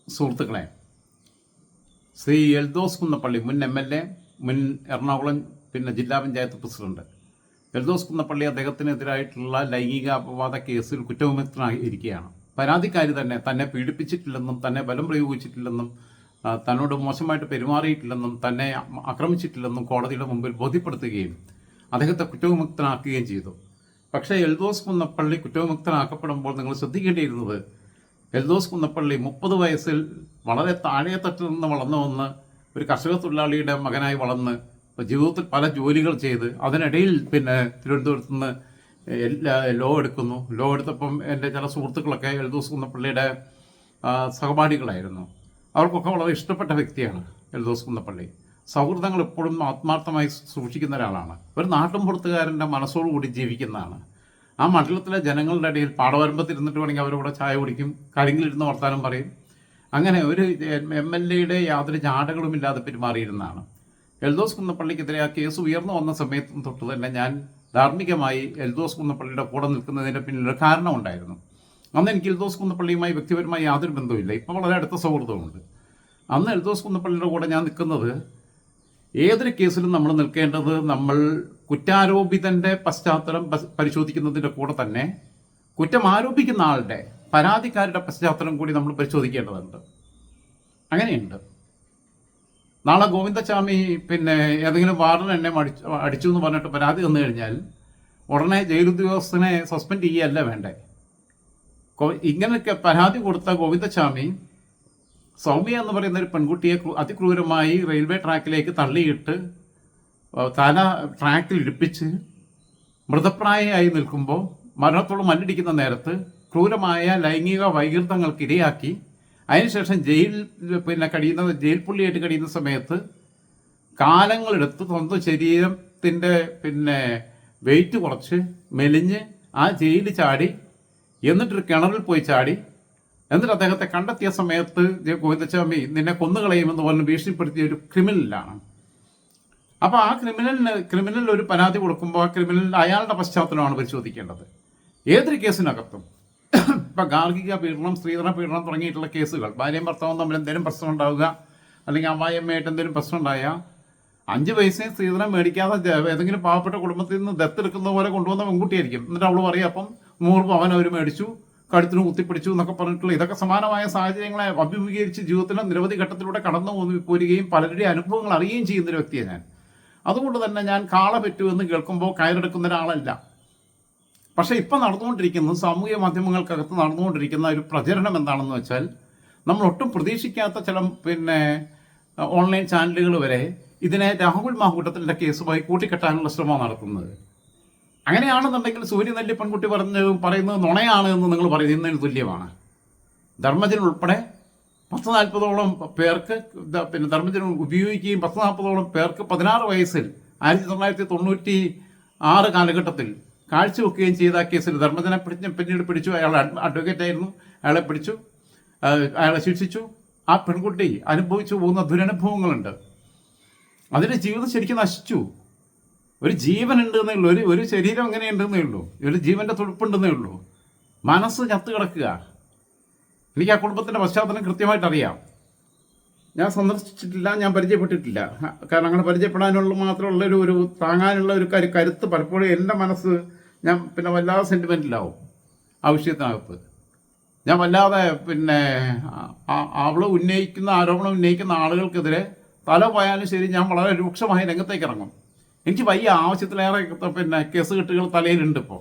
സുഹൃത്തുക്കളെ, ശ്രീ എൽദോസ് കുന്നപ്പള്ളി, മുൻ MLA, മുൻ എറണാകുളം ജില്ലാ പഞ്ചായത്ത് പ്രസിഡന്റ് എൽദോസ് കുന്നപ്പള്ളി അദ്ദേഹത്തിനെതിരായിട്ടുള്ള ലൈംഗിക അപവാദ കേസിൽ കുറ്റവിമുക്തനായിരിക്കുകയാണ്. പരാതിക്കാരി തന്നെ പീഡിപ്പിച്ചിട്ടില്ലെന്നും തന്നെ ബലം പ്രയോഗിച്ചിട്ടില്ലെന്നും തന്നോട് മോശമായിട്ട് പെരുമാറിയിട്ടില്ലെന്നും തന്നെ ആക്രമിച്ചിട്ടില്ലെന്നും കോടതിയുടെ മുമ്പിൽ ബോധ്യപ്പെടുത്തുകയും അദ്ദേഹത്തെ കുറ്റവിമുക്തനാക്കുകയും ചെയ്തു. പക്ഷേ എൽദോസ് കുന്നപ്പള്ളി കുറ്റവിമുക്തനാക്കപ്പെടുമ്പോൾ നിങ്ങൾ ശ്രദ്ധിക്കേണ്ടിയിരുന്നത്, എൽദോസ് കുന്നപ്പള്ളി 30 വയസ്സിൽ വളരെ താഴെ തട്ടിൽ നിന്ന് വളർന്നു വന്ന് ഒരു കർഷക തൊഴിലാളിയുടെ മകനായി വളർന്ന് ജീവിതത്തിൽ പല ജോലികൾ ചെയ്ത് അതിനിടയിൽ തിരുവനന്തപുരത്ത് നിന്ന് ലോ എടുക്കുന്നു. ലോ എടുത്തപ്പം എൻ്റെ ചില സുഹൃത്തുക്കളൊക്കെ എൽദോസ് കുന്നപ്പള്ളിയുടെ സഹപാഠികളായിരുന്നു. അവർക്കൊക്കെ വളരെ ഇഷ്ടപ്പെട്ട വ്യക്തിയാണ് എൽദോസ് കുന്നപ്പള്ളി. സൗഹൃദങ്ങൾ എപ്പോഴും ആത്മാർത്ഥമായി സൂക്ഷിക്കുന്ന ഒരാളാണ്. ഒരു നാട്ടുംപുറത്തുകാരൻ്റെ മനസ്സോടുകൂടി ജീവിക്കുന്നതാണ്. ആ മണ്ഡലത്തിലെ ജനങ്ങളുടെ ഇടയിൽ പാടവരമ്പത്തിരുന്നിട്ട് വേണമെങ്കിൽ അവരോട് ചായ കുടിക്കും, കാര്യങ്ങളിരുന്ന് വർത്താനം പറയും. അങ്ങനെ ഒരു MLA യാതൊരു ചാടകളുമില്ലാതെ പെരുമാറിയിരുന്നതാണ്. എൽദോസ് കുന്നപ്പള്ളിക്കെതിരെ ആ കേസ് ഉയർന്നു വന്ന സമയത്തും തൊട്ട് തന്നെ ഞാൻ ധാർമ്മികമായി എൽദോസ് കുന്നപ്പള്ളിയുടെ കൂടെ നിൽക്കുന്നതിൻ്റെ പിന്നിലൊരു കാരണമുണ്ടായിരുന്നു. അന്ന് എനിക്ക് എൽദോസ് കുന്നപ്പള്ളിയുമായി വ്യക്തിപരമായി യാതൊരു ബന്ധവുമില്ല. ഇപ്പോൾ വളരെ അടുത്ത സൗഹൃദമുണ്ട്. അന്ന് എൽദോസ് കുന്നപ്പള്ളിയുടെ കൂടെ ഞാൻ നിൽക്കുന്നത്, ഏതൊരു കേസിലും നമ്മൾ നിൽക്കേണ്ടത് നമ്മൾ കുറ്റാരോപിതൻ്റെ പശ്ചാത്തലം പരിശോധിക്കുന്നതിൻ്റെ കൂടെ തന്നെ കുറ്റം ആരോപിക്കുന്ന ആളുടെ, പരാതിക്കാരുടെ പശ്ചാത്തലം കൂടി നമ്മൾ പരിശോധിക്കേണ്ടതുണ്ട്. അങ്ങനെയുണ്ട്. നാളെ ഗോവിന്ദച്ചാമി ഏതെങ്കിലും വാർഡൻ എന്നെ അടിച്ചു എന്ന് പറഞ്ഞിട്ട് പരാതി തന്നു കഴിഞ്ഞാൽ ഉടനെ ജയിലുദ്യോഗസ്ഥനെ സസ്പെൻഡ് ചെയ്യുകയല്ല വേണ്ടേ. ഇങ്ങനെയൊക്കെ പരാതി കൊടുത്ത ഗോവിന്ദച്ചാമി സൗമ്യ എന്ന് പറയുന്ന ഒരു പെൺകുട്ടിയെ അതിക്രൂരമായി റെയിൽവേ ട്രാക്കിലേക്ക് തള്ളിയിട്ട് തല ട്രാക്കിൽ ഇടിപ്പിച്ച് മൃതപ്രായയായി നിൽക്കുമ്പോൾ മരണത്തോട് മല്ലിടിക്കുന്ന നേരത്ത് ക്രൂരമായ ലൈംഗിക വൈകൃതങ്ങൾക്ക് ഇരയാക്കി അതിനുശേഷം ജയിൽ പുള്ളിയായിട്ട് കഴിയുന്ന സമയത്ത് കാലങ്ങളെടുത്ത് സ്വന്തം ശരീരത്തിൻ്റെ വെയിറ്റ് കുറച്ച് മെലിഞ്ഞ് ആ ജയിലിൽ ചാടി, എന്നിട്ടൊരു കിണറിൽ പോയി ചാടി, എന്നിട്ട് അദ്ദേഹത്തെ കണ്ടെത്തിയ സമയത്ത് ഗോവിന്ദച്ചാമി നിന്നെ കൊന്നുകളയുമെന്ന് പറഞ്ഞ് ഭീഷണിപ്പെടുത്തിയ ഒരു ക്രിമിനലാണ്. അപ്പോൾ ആ ക്രിമിനൽ ഒരു പരാതി കൊടുക്കുമ്പോൾ ആ ക്രിമിനൽ അയാളുടെ പശ്ചാത്തലമാണ് പരിശോധിക്കേണ്ടത്. ഏതൊരു കേസിനകത്തും ഇപ്പം ഗാർഹിക പീഡനം, സ്ത്രീധന പീഡനം തുടങ്ങിയിട്ടുള്ള കേസുകൾ, ഭാര്യയും ഭർത്താവും തമ്മിൽ എന്തെങ്കിലും പ്രശ്നം ഉണ്ടാവുക, അല്ലെങ്കിൽ അമ്മായിയമ്മയായിട്ട് എന്തെങ്കിലും പ്രശ്നം ഉണ്ടായാൽ 5 പൈസയും സ്ത്രീധനം മേടിക്കാതെ ഏതെങ്കിലും പാവപ്പെട്ട കുടുംബത്തിൽ നിന്ന് ദത്തെടുക്കുന്ന പോലെ കൊണ്ടുവന്ന പെൺകുട്ടിയായിരിക്കും. എന്നിട്ട് അവൾ പറയും അപ്പം 100 പവൻ അവർ മേടിച്ചു, കഴുത്തിന് കുത്തിപ്പിടിച്ചു എന്നൊക്കെ പറഞ്ഞിട്ടുള്ള ഇതൊക്കെ സമാനമായ സാഹചര്യങ്ങളെ അഭിമുഖീകരിച്ച് ജീവിതത്തിലെ നിരവധി ഘട്ടത്തിലൂടെ കടന്നു പോരുകയും പലരുടെ അനുഭവങ്ങൾ അറിയുകയും ചെയ്യുന്നൊരു വ്യക്തിയാണ് ഞാൻ. അതുകൊണ്ട് തന്നെ ഞാൻ കാള പറ്റൂ എന്ന് കേൾക്കുമ്പോൾ കയറെടുക്കുന്ന ഒരാളല്ല. പക്ഷേ ഇപ്പം നടന്നുകൊണ്ടിരിക്കുന്നത്, സാമൂഹ്യ മാധ്യമങ്ങൾക്കകത്ത് നടന്നുകൊണ്ടിരിക്കുന്ന ഒരു പ്രചരണം എന്താണെന്ന് വെച്ചാൽ, നമ്മൾ ഒട്ടും പ്രതീക്ഷിക്കാത്ത ചില ഓൺലൈൻ ചാനലുകൾ വരെ ഇതിനെ രാഹുൽ മാങ്കൂട്ടത്തിൻ്റെ കേസുമായി കൂട്ടിക്കെട്ടാനുള്ള ശ്രമം നടത്തുന്നത്. അങ്ങനെയാണെന്നുണ്ടെങ്കിൽ സൂര്യനെല്ലി പെൺകുട്ടി പറയുന്നത് നുണയാണ് എന്ന് നിങ്ങൾ പറയുന്നതിന് തുല്യമാണ്. ധർമ്മജൻ ഉൾപ്പെടെ 10-40ഓളം പേർക്ക് ധർമ്മജൻ ഉപയോഗിക്കുകയും 10-40ഓളം പേർക്ക് 16 വയസ്സിൽ 1996 കാലഘട്ടത്തിൽ കാഴ്ചവെക്കുകയും ചെയ്ത കേസിൽ ധർമ്മജനെ പിന്നീട് പിടിച്ചു. അയാൾ അഡ്വക്കേറ്റ് ആയിരുന്നു. അയാളെ പിടിച്ചു, അയാളെ ശിക്ഷിച്ചു. ആ പെൺകുട്ടി അനുഭവിച്ചു പോകുന്ന ദുരനുഭവങ്ങളുണ്ട്. അതിൻ്റെ ജീവിതം ശരിക്കും നശിച്ചു. ഒരു ജീവൻ ഉണ്ടെന്നേ ഉള്ളൂ, ഒരു ശരീരം എങ്ങനെയുണ്ടെന്നേ ഉള്ളൂ, ഒരു ജീവൻ്റെ തുടുപ്പുണ്ടെന്നേ ഉള്ളൂ. മനസ്സ് ചത്തു കിടക്കുക. എനിക്ക് ആ കുടുംബത്തിൻ്റെ പശ്ചാത്തലം കൃത്യമായിട്ട് അറിയാം. ഞാൻ സന്ദർശിച്ചിട്ടില്ല, ഞാൻ പരിചയപ്പെട്ടിട്ടില്ല. കാരണം അങ്ങനെ പരിചയപ്പെടാനുള്ള മാത്രമുള്ള ഒരു താങ്ങാനുള്ള ഒരു കരുത്ത് പലപ്പോഴും എൻ്റെ മനസ്സ്, ഞാൻ വല്ലാതെ സെൻറ്റിമെൻറ്റിലാവും ആ വിഷയത്തിനകത്ത്. ഞാൻ വല്ലാതെ അവൾ ആരോപണം ഉന്നയിക്കുന്ന ആളുകൾക്കെതിരെ തല പോയാലും ശരി, ഞാൻ വളരെ രൂക്ഷമായി രംഗത്തേക്ക് ഇറങ്ങും. എനിക്ക് വയ്യ. ആവശ്യത്തിലേറെ കേസ് കെട്ടുകൾ തലയിലുണ്ട് ഇപ്പോൾ.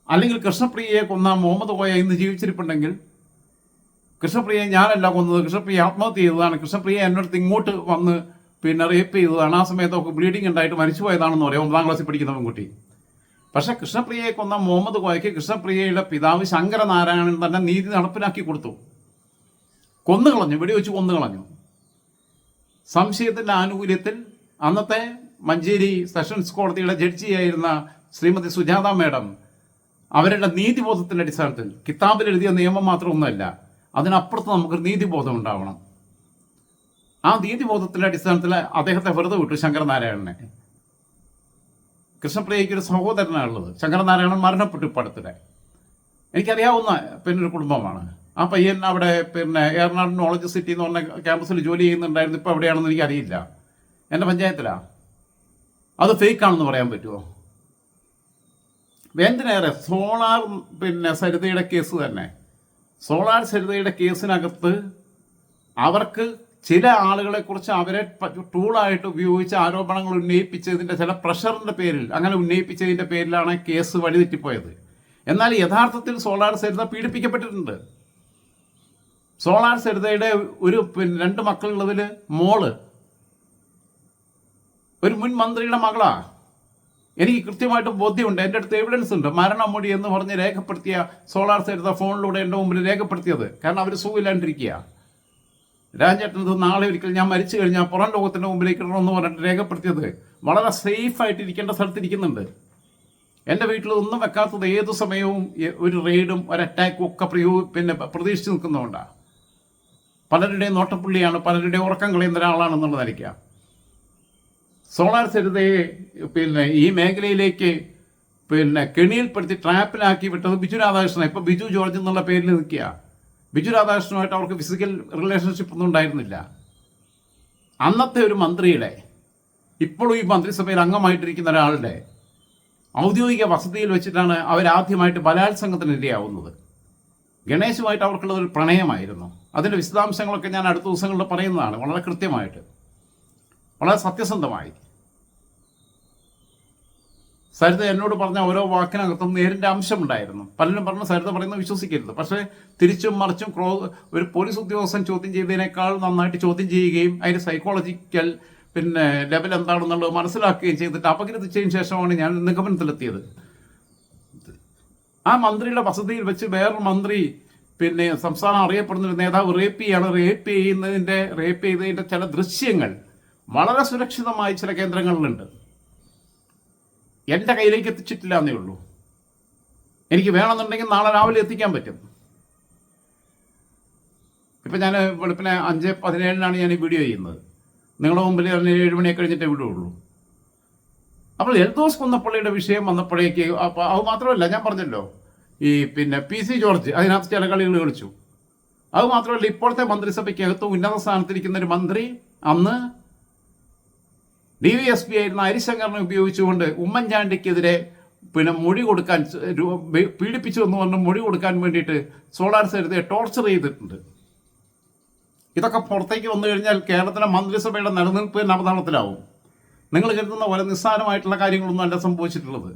അല്ലെങ്കിൽ കൃഷ്ണപ്രിയയെ കൊന്ന മുഹമ്മദ് കോയ ഇന്ന് ജീവിച്ചിരിപ്പുണ്ടെങ്കിൽ, കൃഷ്ണപ്രിയയെ ഞാനല്ല കൊന്നത്, കൃഷ്ണപ്രിയ ആത്മഹത്യ ചെയ്തതാണ്, കൃഷ്ണപ്രിയ എന്നോടത്ത് ഇങ്ങോട്ട് വന്ന് റേപ്പ് ചെയ്തതാണ്, ആ സമയത്തൊക്കെ ബ്ലീഡിങ് ഉണ്ടായിട്ട് മരിച്ചു പോയതാണെന്ന് പറയാം 9ാം ക്ലാസ്സിൽ പഠിക്കുന്ന പെൺകുട്ടി. പക്ഷേ കൃഷ്ണപ്രിയയെ കൊന്ന മുഹമ്മദ് കോയയ്ക്ക് കൃഷ്ണപ്രിയയുടെ പിതാവ് ശങ്കരനാരായണൻ തന്നെ നീതി നടപ്പിലാക്കി കൊടുത്തു. കൊന്നുകളഞ്ഞു, വെടിവെച്ച് കൊന്നുകളഞ്ഞു. സംശയത്തിൻ്റെ ആനുകൂല്യത്തിൽ അന്നത്തെ മഞ്ചേരി സെഷൻസ് കോടതിയുടെ ജഡ്ജിയായിരുന്ന ശ്രീമതി സുജാത മേഡം അവരുടെ നീതിബോധത്തിൻ്റെ അടിസ്ഥാനത്തിൽ, കിതാബിൽ എഴുതിയ നിയമം മാത്രമൊന്നുമല്ല, അതിനപ്പുറത്ത് നമുക്കൊരു നീതിബോധം ഉണ്ടാവണം. ആ നീതിബോധത്തിൻ്റെ അടിസ്ഥാനത്തിൽ അദ്ദേഹത്തെ വെറുതെ വിട്ടു, ശങ്കരനാരായണനെ. കൃഷ്ണപ്രിയയ്ക്ക് ഒരു സഹോദരനാണുള്ളത്. ശങ്കരനാരായണൻ മരണപ്പെട്ടു ഇപ്പം അടുത്തിടെ. എനിക്കറിയാവുന്ന ഒരു കുടുംബമാണ്. ആ പയ്യൻ അവിടെ പിന്നെ എറണാകുളം നോളജ് സിറ്റി എന്ന് പറഞ്ഞ ക്യാമ്പസിൽ ജോലി ചെയ്യുന്നുണ്ടായിരുന്നു. ഇപ്പോൾ എവിടെയാണെന്ന് എനിക്കറിയില്ല. എൻ്റെ പഞ്ചായത്തിലാണ്. അത് ഫേക്കാണെന്ന് പറയാൻ പറ്റുമോ? എന്തിനേറെ സോളാർ പിന്നെ സരിതയുടെ കേസ് തന്നെ. സോളാർ സരിതയുടെ കേസിനകത്ത് അവർക്ക് ചില ആളുകളെക്കുറിച്ച് അവരെ ടൂളായിട്ട് ഉപയോഗിച്ച് ആരോപണങ്ങൾ ഉന്നയിപ്പിച്ചതിൻ്റെ ചില പ്രഷറിൻ്റെ പേരിൽ അങ്ങനെ ഉന്നയിപ്പിച്ചതിൻ്റെ പേരിലാണ് കേസ് വഴിതെറ്റിപ്പോയത്. എന്നാൽ യഥാർത്ഥത്തിൽ സോളാർ സരിത പീഡിപ്പിക്കപ്പെട്ടിട്ടുണ്ട്. സോളാർ സരിതയുടെ ഒരു 2 മക്കളുള്ളതിൽ മോള് ഒരു മുൻ മന്ത്രിയുടെ മകളാ. എനിക്ക് കൃത്യമായിട്ട് ബോധ്യമുണ്ട്. എൻ്റെ അടുത്ത് എവിഡൻസ് ഉണ്ട്. മരണമൊഴി എന്ന് പറഞ്ഞ് രേഖപ്പെടുത്തിയ സോളാർ സരിത ഫോണിലൂടെ എൻ്റെ മുമ്പിൽ രേഖപ്പെടുത്തിയത്. കാരണം അവർ സുഖമില്ലാണ്ടിരിക്കുക. രാജേട്ടനത് നാളെ ഒരിക്കൽ ഞാൻ മരിച്ചു കഴിഞ്ഞാൽ പുറം ലോകത്തിൻ്റെ മുമ്പിലേക്ക് ഇടണമെന്ന് പറഞ്ഞിട്ട് രേഖപ്പെടുത്തിയത്. വളരെ സേഫായിട്ട് ഇരിക്കേണ്ട സ്ഥലത്തിരിക്കുന്നുണ്ട്. എൻ്റെ വീട്ടിൽ ഒന്നും വെക്കാത്തത് ഏതു സമയവും ഒരു റെയ്ഡും ഒരു അറ്റാക്കും ഒക്കെ പ്രതീക്ഷിച്ച് നിൽക്കുന്നതുകൊണ്ടാണ്. പലരുടെയും നോട്ടപ്പുള്ളിയാണ്, പലരുടെയും ഉറക്കം കളയുന്ന ഒരാളാണെന്നുള്ളതായിരിക്കാം. സോളാർ സരിതയെ ഈ മേഖലയിലേക്ക് കെണിയിൽപ്പെടുത്തി ട്രാപ്പിലാക്കി വിട്ടത് ബിജു രാധാകൃഷ്ണൻ. ഇപ്പോൾ ബിജു ജോർജ് എന്നുള്ള പേരിൽ നിൽക്കുക. ബിജു രാധാകൃഷ്ണനുമായിട്ട് അവർക്ക് ഫിസിക്കൽ റിലേഷൻഷിപ്പ് ഒന്നും ഉണ്ടായിരുന്നില്ല. അന്നത്തെ ഒരു മന്ത്രിയുടെ, ഇപ്പോഴും ഈ മന്ത്രിസഭയിൽ അംഗമായിട്ടിരിക്കുന്ന ഒരാളുടെ ഔദ്യോഗിക വസതിയിൽ വെച്ചിട്ടാണ് അവരാദ്യമായിട്ട് ബലാത്സംഗത്തിന് ഇരയാവുന്നത്. ഗണേശുമായിട്ട് അവർക്കുള്ളതൊരു പ്രണയമായിരുന്നു. അതിൻ്റെ വിശദാംശങ്ങളൊക്കെ ഞാൻ അടുത്ത ദിവസങ്ങളിൽ പറയുന്നതാണ്, വളരെ കൃത്യമായിട്ട്, വളരെ സത്യസന്ധമായി. സരിത എന്നോട് പറഞ്ഞ ഓരോ വാക്കിനകത്തും നേരിൻ്റെ അംശമുണ്ടായിരുന്നു. പലരും പറഞ്ഞു സരിത പറയുന്നത് വിശ്വസിക്കരുത്. പക്ഷേ തിരിച്ചും മറിച്ചും ഒരു പോലീസ് ഉദ്യോഗസ്ഥൻ ചോദ്യം ചെയ്തതിനേക്കാൾ നന്നായിട്ട് ചോദ്യം ചെയ്യുകയും അതിൻ്റെ സൈക്കോളജിക്കൽ ലെവൽ എന്താണെന്നുള്ളത് മനസ്സിലാക്കുകയും ചെയ്തിട്ട് അപഗ്രഥിച്ചതിന് ശേഷമാണ് ഞാൻ നിഗമനത്തിലെത്തിയത്. ആ മന്ത്രിയുടെ വസതിയിൽ വെച്ച് വേറൊരു മന്ത്രി സംസ്ഥാനം അറിയപ്പെടുന്ന ഒരു നേതാവ് റേപ്പ് ചെയ്തതിൻ്റെ ചില ദൃശ്യങ്ങൾ വളരെ സുരക്ഷിതമായി ചില കേന്ദ്രങ്ങളിലുണ്ട്. എൻ്റെ കയ്യിലേക്ക് എത്തിച്ചിട്ടില്ല എന്നേ ഉള്ളൂ. എനിക്ക് വേണമെന്നുണ്ടെങ്കിൽ നാളെ രാവിലെ എത്തിക്കാൻ പറ്റും. ഇപ്പം ഞാൻ വെളുപ്പിനെ 5:17 ഞാൻ ഈ വീഡിയോ ചെയ്യുന്നത്. നിങ്ങളുടെ മുമ്പിൽ 7 മണിയൊക്കെ കഴിഞ്ഞിട്ടേ വിടുകയുള്ളൂ. അപ്പോൾ എൽദോസ് കുന്നപ്പള്ളിയുടെ വിഷയം വന്നപ്പോഴേക്ക് അത് മാത്രമല്ല, ഞാൻ പറഞ്ഞല്ലോ ഈ PC ജോർജ് അതിനകത്ത് ചില കളികൾ കളിച്ചു. അത് മാത്രമല്ല, ഇപ്പോഴത്തെ മന്ത്രിസഭയ്ക്കകത്ത് ഉന്നത സ്ഥാനത്തിരിക്കുന്ന ഒരു മന്ത്രി അന്ന് DVSP ആയിരുന്ന ഹരിശങ്കറിനെ ഉപയോഗിച്ചുകൊണ്ട് ഉമ്മൻചാണ്ടിക്കെതിരെ മൊഴി കൊടുക്കാൻ, പീഡിപ്പിച്ചു എന്ന് പറഞ്ഞ് മൊഴി കൊടുക്കാൻ വേണ്ടിയിട്ട് സോളാർ സരിതയെ ടോർച്ചർ ചെയ്തിട്ടുണ്ട്. ഇതൊക്കെ പുറത്തേക്ക് വന്നു കഴിഞ്ഞാൽ കേരളത്തിലെ മന്ത്രിസഭയുടെ നിലനിൽപ്പ് തന്നെ അവതാളത്തിലാവും. നിങ്ങൾ കരുതുന്ന പോലെ നിസ്സാരമായിട്ടുള്ള കാര്യങ്ങളൊന്നും അല്ല സംഭവിച്ചിട്ടുള്ളത്.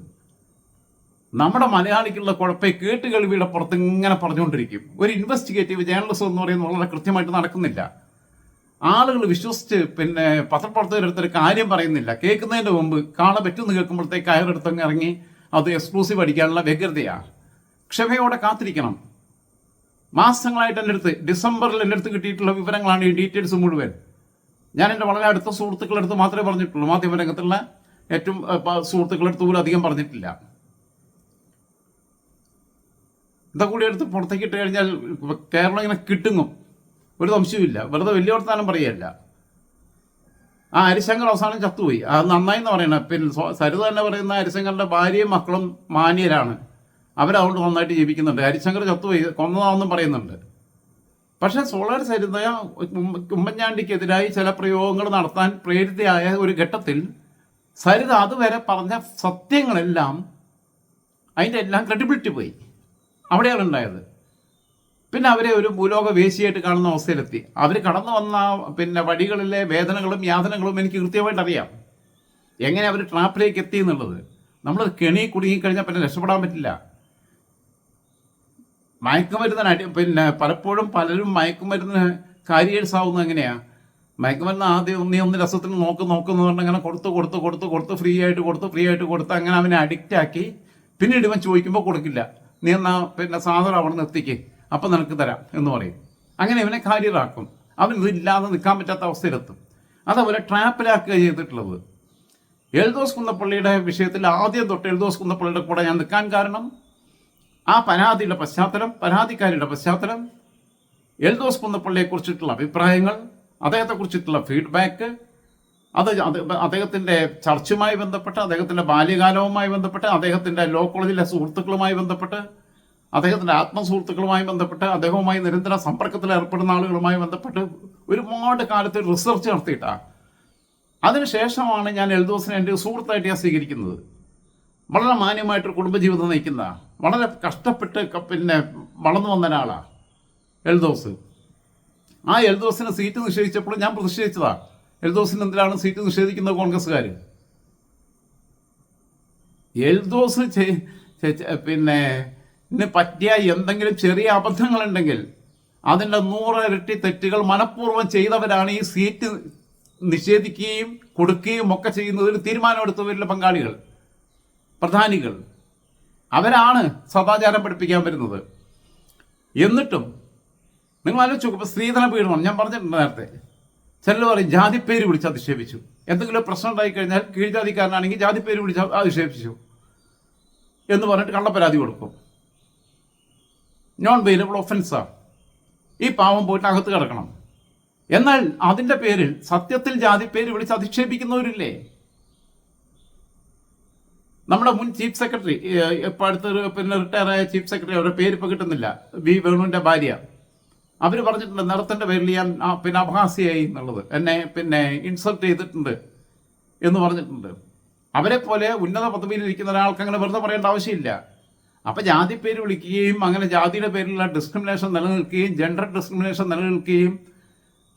നമ്മുടെ മലയാളിക്കുള്ള കുഴപ്പം കേട്ടുകേൾവിയുടെ പുറത്ത് ഇങ്ങനെ പറഞ്ഞുകൊണ്ടിരിക്കും. ഒരു ഇൻവെസ്റ്റിഗേറ്റീവ് ജേർണലിസം എന്ന് പറയുന്നത് വളരെ കൃത്യമായിട്ട് നടക്കുന്നില്ല. ആളുകൾ വിശ്വസിച്ച് പത്രപ്രവർത്തകരെടുത്തൊരു കാര്യം പറയുന്നില്ല. കേൾക്കുന്നതിൻ്റെ മുമ്പ് കാണാൻ പറ്റുമെന്ന് കേൾക്കുമ്പോഴത്തേക്ക് കയറെടുത്തങ്ങ് ഇറങ്ങി അത് എക്സ്ക്ലൂസീവ് അടിക്കാനുള്ള വ്യഗ്രതയാണ്. ക്ഷമയോടെ കാത്തിരിക്കണം. മാസങ്ങളായിട്ട് എൻ്റെ അടുത്ത് ഡിസംബറിൽ എൻ്റെ അടുത്ത് കിട്ടിയിട്ടുള്ള വിവരങ്ങളാണ് ഈ ഡീറ്റെയിൽസ് മുഴുവൻ. ഞാൻ എൻ്റെ വളരെ അടുത്ത സുഹൃത്തുക്കളുടെ അടുത്ത് മാത്രമേ പറഞ്ഞിട്ടുള്ളൂ. മാധ്യമരംഗത്തുള്ള ഏറ്റവും സുഹൃത്തുക്കളുടെ അടുത്ത് പോലും അധികം പറഞ്ഞിട്ടില്ല. ഇതൊക്കെ കൂടി എടുത്ത് പുറത്തേക്ക് ഇട്ട് കഴിഞ്ഞാൽ കേരളം ഇങ്ങനെ കിട്ടുങ്ങും, ഒരു സംശയമില്ല. വെറുതെ വലിയ വർത്താനം പറയുകയല്ല. ഹരിശങ്കർ അവസാനം ചത്തുപോയി. അത് നന്നായി എന്ന് പറയണം. സരിത തന്നെ പറയുന്ന ഹരിശങ്കറിൻ്റെ ഭാര്യയും മക്കളും മാന്യരാണ്, അവരതുകൊണ്ട് നന്നായിട്ട് ജീവിക്കുന്നുണ്ട്. ഹരിശങ്കർ ചത്തുപോയി, കൊന്നതാണെന്നും പറയുന്നുണ്ട്. പക്ഷേ സോളാർ സരിത ഉമ്മൻചാണ്ടിക്കെതിരായി ചില പ്രയോഗങ്ങൾ നടത്താൻ പ്രേരിതയായ ഒരു ഘട്ടത്തിൽ സരിത അതുവരെ പറഞ്ഞ സത്യങ്ങളെല്ലാം അതിൻ്റെ എല്ലാം ക്രെഡിബിലിറ്റി പോയി. അവിടെയാണ് ഉണ്ടായത്. പിന്നെ അവരെ ഒരു ഭൂലോക വേശിയായിട്ട് കാണുന്ന അവസ്ഥയിലെത്തി. അവർ കടന്നു വന്ന വഴികളിലെ വേദനകളും യാതനകളും എനിക്ക് കൃത്യമായിട്ട് അറിയാം. എങ്ങനെ അവർ ട്രാപ്പിലേക്ക് എത്തി എന്നുള്ളത്. നമ്മൾ കെണി കുടുങ്ങിക്കഴിഞ്ഞാൽ പിന്നെ രക്ഷപ്പെടാൻ പറ്റില്ല. മയക്കുമരുന്നിന് പലപ്പോഴും പലരും മയക്കുമരുന്ന് കാരിയേഴ്സ് ആവുന്നത് എങ്ങനെയാണ്? മയക്കുമരുന്ന് ആദ്യം ഒന്ന് രസത്തിന് നോക്കുന്നു പറഞ്ഞാൽ അങ്ങനെ കൊടുത്ത് ഫ്രീ ആയിട്ട് കൊടുത്ത് അങ്ങനെ അവനെ അഡിക്റ്റാക്കി പിന്നീട് ഇവൻ ചോദിക്കുമ്പോൾ കൊടുക്കില്ല. നീ എന്നാ സാധനം അവിടെ നിന്ന് എത്തിക്ക്, അപ്പം നിനക്ക് തരാം എന്ന് പറയും. അങ്ങനെ ഇവനെ കാരിയറാക്കും. അവൻ ഇതില്ലാതെ നിൽക്കാൻ പറ്റാത്ത അവസ്ഥയിലെത്തും. അതേപോലെ ട്രാപ്പിലാക്കുക ചെയ്തിട്ടുള്ളത്. എൽദോസ് കുന്നപ്പള്ളിയുടെ വിഷയത്തിൽ ആദ്യം തൊട്ട് എൽദോസ് കുന്നപ്പള്ളിയുടെ കൂടെ ഞാൻ നിൽക്കാൻ കാരണം ആ പരാതിയുടെ പശ്ചാത്തലം, പരാതിക്കാരിയുടെ പശ്ചാത്തലം, എൽദോസ് കുന്നപ്പള്ളിയെക്കുറിച്ചിട്ടുള്ള അഭിപ്രായങ്ങൾ, അദ്ദേഹത്തെക്കുറിച്ചിട്ടുള്ള ഫീഡ്ബാക്ക്, അത് അദ്ദേഹത്തിൻ്റെ ചർച്ചുമായി ബന്ധപ്പെട്ട്, അദ്ദേഹത്തിൻ്റെ ബാല്യകാലവുമായി ബന്ധപ്പെട്ട്, അദ്ദേഹത്തിൻ്റെ ലോ കോളേജിലെ സുഹൃത്തുക്കളുമായി ബന്ധപ്പെട്ട് അദ്ദേഹത്തിൻ്റെ ആത്മസുഹൃത്തുക്കളുമായി ബന്ധപ്പെട്ട് അദ്ദേഹവുമായി നിരന്തര സമ്പർക്കത്തിൽ ഏർപ്പെടുന്ന ആളുകളുമായി ബന്ധപ്പെട്ട് ഒരുപാട് കാലത്ത് റിസർച്ച് നടത്തിയിട്ടാണ്. അതിനുശേഷമാണ് ഞാൻ എൽദോസിനെ എൻ്റെ സുഹൃത്തായിട്ട് ഞാൻ സ്വീകരിക്കുന്നത്. വളരെ മാന്യമായിട്ടൊരു കുടുംബജീവിതം നയിക്കുന്ന, വളരെ കഷ്ടപ്പെട്ട് വളർന്നു വന്ന ഒരാളാണ് എൽദോസ്. ആ എൽദോസിന് സീറ്റ് നിഷേധിച്ചപ്പോൾ ഞാൻ പ്രതിഷേധിച്ചതാണ്. എൽദോസിന് എന്തിനാണ് സീറ്റ് നിഷേധിക്കുന്നത് കോൺഗ്രസ്സുകാർ? എൽദോസ് പറ്റിയ എന്തെങ്കിലും ചെറിയ അബദ്ധങ്ങളുണ്ടെങ്കിൽ അതിൻ്റെ 100 ഇരട്ടി തെറ്റുകൾ മനഃപൂർവ്വം ചെയ്തവരാണ് ഈ സീറ്റ് നിഷേധിക്കുകയും കൊടുക്കുകയും ഒക്കെ ചെയ്യുന്നതിൽ തീരുമാനമെടുത്തവരിലെ പങ്കാളികൾ, പ്രധാനികൾ. അവരാണ് സദാചാരം പഠിപ്പിക്കാൻ വരുന്നത്. എന്നിട്ടും നിങ്ങൾ ആലോചിച്ച് നോക്കുമ്പോൾ സ്ത്രീധന പീഡനം ഞാൻ പറഞ്ഞിട്ടുണ്ട് നേരത്തെ. ചിലർ പറയും ജാതിപ്പേര് വിളിച്ച് അധിക്ഷേപിച്ചു. എന്തെങ്കിലും പ്രശ്നം ഉണ്ടായിക്കഴിഞ്ഞാൽ കീഴ്ജാതിക്കാരനാണെങ്കിൽ ജാതിപ്പേര് വിളിച്ച് അധിക്ഷേപിച്ചു എന്ന് പറഞ്ഞിട്ട് കള്ളപ്പരാതി കൊടുക്കും. നോൺ ബെയിലബിൾ ഒഫൻസാണ്. ഈ പാവം പോയിട്ട് അകത്ത് കിടക്കണം. എന്നാൽ അതിൻ്റെ പേരിൽ സത്യത്തിൽ ജാതിപ്പേര് വിളിച്ച് അധിക്ഷേപിക്കുന്നവരില്ലേ? നമ്മുടെ മുൻ ചീഫ് സെക്രട്ടറി, ഇപ്പം അടുത്തൊരു റിട്ടയറായ ചീഫ് സെക്രട്ടറി, അവരുടെ പേര് ഇപ്പോൾ കിട്ടുന്നില്ല, വി വേണുവിൻ്റെ ഭാര്യ, അവർ പറഞ്ഞിട്ടുണ്ട് നിറത്തിൻ്റെ പേരിൽ ഞാൻ അപഹാസ്യയായി എന്നുള്ളത്, എന്നെ ഇൻസൾട്ട് ചെയ്തിട്ടുണ്ട് എന്ന് പറഞ്ഞിട്ടുണ്ട്. അവരെ പോലെ ഉന്നത പദവിയിലിരിക്കുന്ന ഒരാൾക്ക് അങ്ങനെ വെറുതെ പറയേണ്ട ആവശ്യമില്ല. അപ്പം ജാതി പേര് വിളിക്കുകയും അങ്ങനെ ജാതിയുടെ പേരിലുള്ള ഡിസ്ക്രിമിനേഷൻ നിലനിൽക്കുകയും ജെൻഡർ ഡിസ്ക്രിമിനേഷൻ നിലനിൽക്കുകയും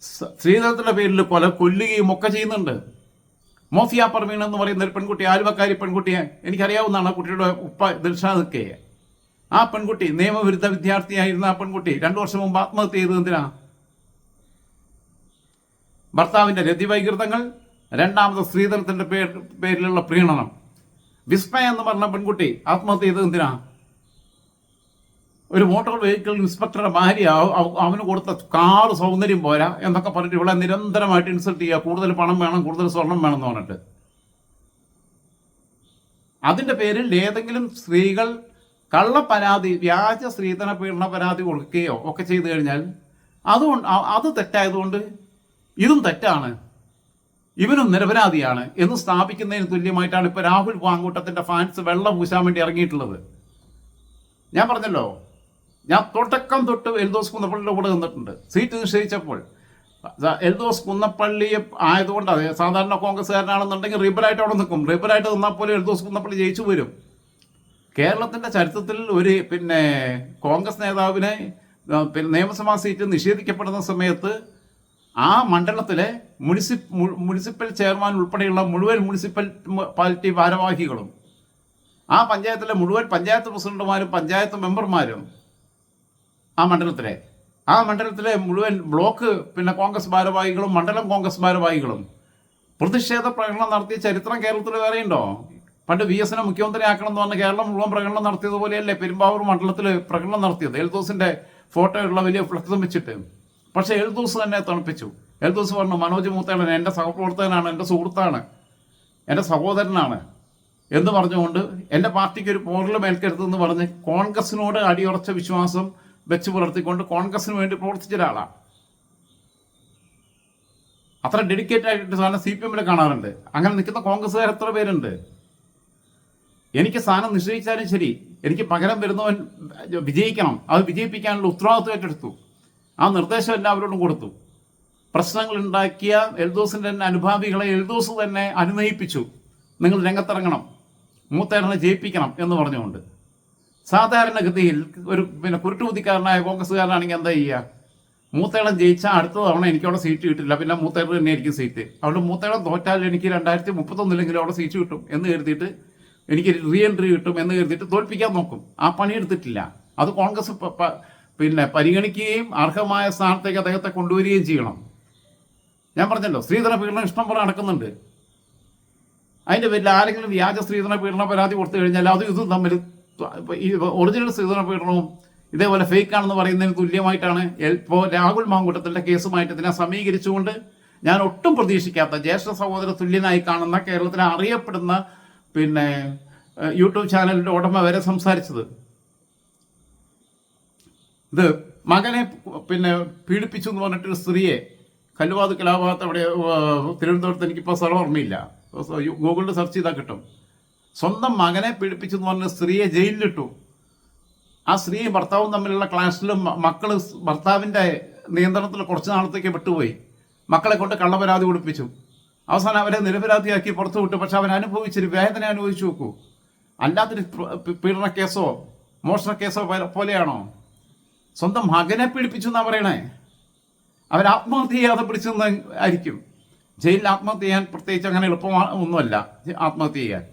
സ്ത്രീധനത്തിൻ്റെ പേരിൽ കൊല്ലുകയും ഒക്കെ ചെയ്യുന്നുണ്ട്. മോഫിയ പർവീൺ എന്ന് പറയുന്ന ഒരു പെൺകുട്ടി, ആലുവക്കാരി പെൺകുട്ടിയെ എനിക്കറിയാവുന്നതാണ്. ആ കുട്ടിയുടെ ഉപ്പ ദിൽഷാദ് കെ. ആ പെൺകുട്ടി നിയമവിരുദ്ധ വിദ്യാർത്ഥിയായിരുന്ന ആ പെൺകുട്ടി 2 വർഷം മുമ്പ് ആത്മഹത്യ ചെയ്തത് എന്തിനാ? ഭർത്താവിൻ്റെ രതിവൈകൃതങ്ങൾ, രണ്ടാമത് സ്ത്രീധനത്തിൻ്റെ പേരിലുള്ള പ്രീണനം. വിസ്മയ എന്ന് പറഞ്ഞ പെൺകുട്ടി ആത്മഹത്യ ചെയ്തത് എന്തിനാ? ഒരു മോട്ടോർ വെഹിക്കിൾ ഇൻസ്പെക്ടറുടെ ഭാര്യ അവന് കൊടുത്ത കാറ് സൗന്ദര്യം പോരാ എന്നൊക്കെ പറഞ്ഞിട്ട് ഇവിടെ നിരന്തരമായിട്ട് ഇൻസൾട്ട് ചെയ്യുക. കൂടുതൽ പണം വേണം, കൂടുതൽ സ്വർണം വേണം എന്ന് പറഞ്ഞിട്ട്. അതിൻ്റെ പേരിൽ ഏതെങ്കിലും സ്ത്രീകൾ കള്ളപ്പരാതി, വ്യാജ സ്ത്രീധന പീഡന പരാതി കൊടുക്കുകയോ ഒക്കെ ചെയ്തു കഴിഞ്ഞാൽ അത് തെറ്റായതുകൊണ്ട് ഇതും തെറ്റാണ്, ഇവനും നിരപരാധിയാണ് എന്ന് സ്ഥാപിക്കുന്നതിന് തുല്യമായിട്ടാണ് ഇപ്പോൾ രാഹുൽ പാങ്കൂട്ടത്തിൻ്റെ ഫാൻസ് വെള്ളം പൂശാൻ വേണ്ടി ഇറങ്ങിയിട്ടുള്ളത്. ഞാൻ പറഞ്ഞല്ലോ, ഞാൻ തുടക്കം തൊട്ട് എൽദോസ് കുന്നപ്പള്ളിയുടെ കൂടെ നിന്നിട്ടുണ്ട്. സീറ്റ് നിഷേധിച്ചപ്പോൾ എൽദോസ് കുന്നപ്പള്ളിയെ ആയതുകൊണ്ട്, അതെ സാധാരണ കോൺഗ്രസ്സുകാരനാണെന്നുണ്ടെങ്കിൽ റിബലായിട്ട് അവിടെ നിൽക്കും. റിബലായിട്ട് നിന്നാൽ പോലും എൽദോസ് കുന്നപ്പള്ളി ജയിച്ചു വരും. കേരളത്തിൻ്റെ ചരിത്രത്തിൽ ഒരു കോൺഗ്രസ് നേതാവിനെ നിയമസഭാ സീറ്റ് നിഷേധിക്കപ്പെടുന്ന സമയത്ത് ആ മണ്ഡലത്തിലെ മുനിസിപ്പൽ ചെയർമാൻ ഉൾപ്പെടെയുള്ള മുഴുവൻ മുനിസിപ്പാലിറ്റി ഭാരവാഹികളും ആ പഞ്ചായത്തിലെ മുഴുവൻ പഞ്ചായത്ത് പ്രസിഡന്റുമാരും പഞ്ചായത്ത് മെമ്പർമാരും ആ മണ്ഡലത്തിലെ മുഴുവൻ ബ്ലോക്ക് കോൺഗ്രസ് ഭാരവാഹികളും മണ്ഡലം കോൺഗ്രസ് ഭാരവാഹികളും പ്രതിഷേധ പ്രകടനം നടത്തിയ ചരിത്രം കേരളത്തിൽ വേറെയുണ്ടോ? പണ്ട് VS മുഖ്യമന്ത്രി ആക്കണം എന്ന് പറഞ്ഞ് കേരളം മുഴുവൻ പ്രകടനം നടത്തിയതുപോലെയല്ലേ പെരുമ്പാവൂർ മണ്ഡലത്തിൽ പ്രകടനം നടത്തിയത്? എൽദോസിൻ്റെ ഫോട്ടോയുള്ള വലിയ ഫ്ലക്സും വെച്ചിട്ട്. പക്ഷേ എൽദോസ് തന്നെ തണുപ്പിച്ചു. എൽദോസ് പറഞ്ഞു, മനോജ് മൂത്തേടൻ എൻ്റെ സഹപ്രവർത്തകനാണ്, എൻ്റെ സുഹൃത്താണ്, എൻ്റെ സഹോദരനാണ് എന്ന് പറഞ്ഞുകൊണ്ട് എൻ്റെ പാർട്ടിക്ക് ഒരു പോറലും ഏൽക്കരുതെന്ന് പറഞ്ഞ് കോൺഗ്രസിനോട് അടിയുറച്ച വിശ്വാസം വെച്ച് പുലർത്തിക്കൊണ്ട് കോൺഗ്രസിന് വേണ്ടി പ്രവർത്തിച്ച ഒരാളാണ്. അത്ര ഡെഡിക്കേറ്റഡ് ആയിട്ട് സാധനം CPM കാണാറുണ്ട്. അങ്ങനെ നിൽക്കുന്ന കോൺഗ്രസ്സുകാർ എത്ര പേരുണ്ട്? എനിക്ക് സ്ഥാനം നിശ്ചയിച്ചാലും ശരി, എനിക്ക് പകരം വരുന്നവൻ വിജയിക്കണം, അത് വിജയിപ്പിക്കാനുള്ള ഉത്തരവാദിത്വം ഏറ്റെടുത്തു. ആ നിർദ്ദേശം എല്ലാവരോടും കൊടുത്തു. പ്രശ്നങ്ങൾ ഉണ്ടാക്കിയ എൽദോസിൻ്റെ തന്നെ അനുഭാവികളെ എൽദോസ് തന്നെ അനുനയിപ്പിച്ചു, നിങ്ങൾ രംഗത്തിറങ്ങണം, മൂത്തേടനെ ജയിപ്പിക്കണം എന്ന് പറഞ്ഞുകൊണ്ട്. സാധാരണഗതിയിൽ ഒരു കുരുട്ടുബുദ്ധിക്കാരനായ കോൺഗ്രസ്സുകാരനാണെങ്കിൽ എന്താ ചെയ്യുക? മൂത്തേടൻ ജയിച്ചാൽ അടുത്ത തവണ എനിക്കവിടെ സീറ്റ് കിട്ടില്ല, പിന്നെ മൂത്തേടൻ തന്നെ ആയിരിക്കും സീറ്റ്. അവിടെ മൂത്തേടൻ തോറ്റാൽ എനിക്ക് 2031 അവിടെ സീറ്റ് കിട്ടും എന്ന് കരുതിയിട്ട്, എനിക്ക് റീ എൻട്രി കിട്ടും എന്ന് കരുതിയിട്ട് തോൽപ്പിക്കാൻ നോക്കും. ആ പണിയെടുത്തിട്ടില്ല. അത് കോൺഗ്രസ് പരിഗണിക്കുകയും അർഹമായ സ്ഥാനത്തേക്ക് അദ്ദേഹത്തെ കൊണ്ടുവരികയും ചെയ്യണം. ഞാൻ പറഞ്ഞല്ലോ, സ്ത്രീധന പീഡനം ഇഷ്ടം പോലെ നടക്കുന്നുണ്ട്. അതിൻ്റെ പേരിൽ ആരെങ്കിലും വ്യാജ സ്ത്രീധന പീഡന പരാതി കൊടുത്തു കഴിഞ്ഞാൽ അത് ഇതും തമ്മിൽ, ഈ ഒറിജിനൽ സ്ത്രീധന പീഡനവും ഇതേപോലെ ഫേക്കാണെന്ന് പറയുന്നതിന് തുല്യമായിട്ടാണ് ഇപ്പോൾ രാഹുൽ മാങ്കൂട്ടത്തിൻ്റെ കേസുമായിട്ട് ഇതിനെ സമീകരിച്ചുകൊണ്ട് ഞാൻ ഒട്ടും പ്രതീക്ഷിക്കാത്ത ജ്യേഷ്ഠ സഹോദര തുല്യനായി കാണുന്ന കേരളത്തിലെ അറിയപ്പെടുന്ന യൂട്യൂബ് ചാനലിൻ്റെ ഉടമ വരെ സംസാരിച്ചത്. ഇത് മകനെ പീഡിപ്പിച്ചു എന്ന് പറഞ്ഞിട്ടൊരു സ്ത്രീയെ കല്ലുവാത് കലാഭാഗത്ത് അവിടെ തിരുവനന്തപുരത്ത്, എനിക്കിപ്പോൾ സ്ഥലം ഓർമ്മയില്ല, ഗൂഗിളിൽ സെർച്ച് ചെയ്താൽ കിട്ടും. സ്വന്തം മകനെ പീഡിപ്പിച്ചു എന്ന് പറഞ്ഞ സ്ത്രീയെ ജയിലിലിട്ടു. ആ സ്ത്രീയും ഭർത്താവും തമ്മിലുള്ള ക്ലാഷിലും മക്കള് ഭർത്താവിൻ്റെ നിയന്ത്രണത്തിൽ കുറച്ച് നാളത്തേക്ക് വിട്ടുപോയി. മക്കളെ കൊണ്ട് കള്ളപരാതി കൊടുപ്പിച്ചു. അവസാനം അവരെ നിരപരാധിയാക്കി പുറത്തു വിട്ടു. പക്ഷെ അവൻ അനുഭവിച്ചൊരു വേദന അനുഭവിച്ചു നോക്കൂ. അല്ലാത്തൊരു പീഡന കേസോ മോഷണ കേസോ പോലെയാണോ? സ്വന്തം മകനെ പീഡിപ്പിച്ചു എന്നാ പറയണേ. അവർ ആത്മഹത്യ ചെയ്യാതെ പിടിച്ചെന്ന് ആയിരിക്കും. ജയിലിൽ ആത്മഹത്യ ചെയ്യാൻ പ്രത്യേകിച്ച് അങ്ങനെ എളുപ്പമൊന്നുമല്ല ആത്മഹത്യ ചെയ്യാൻ.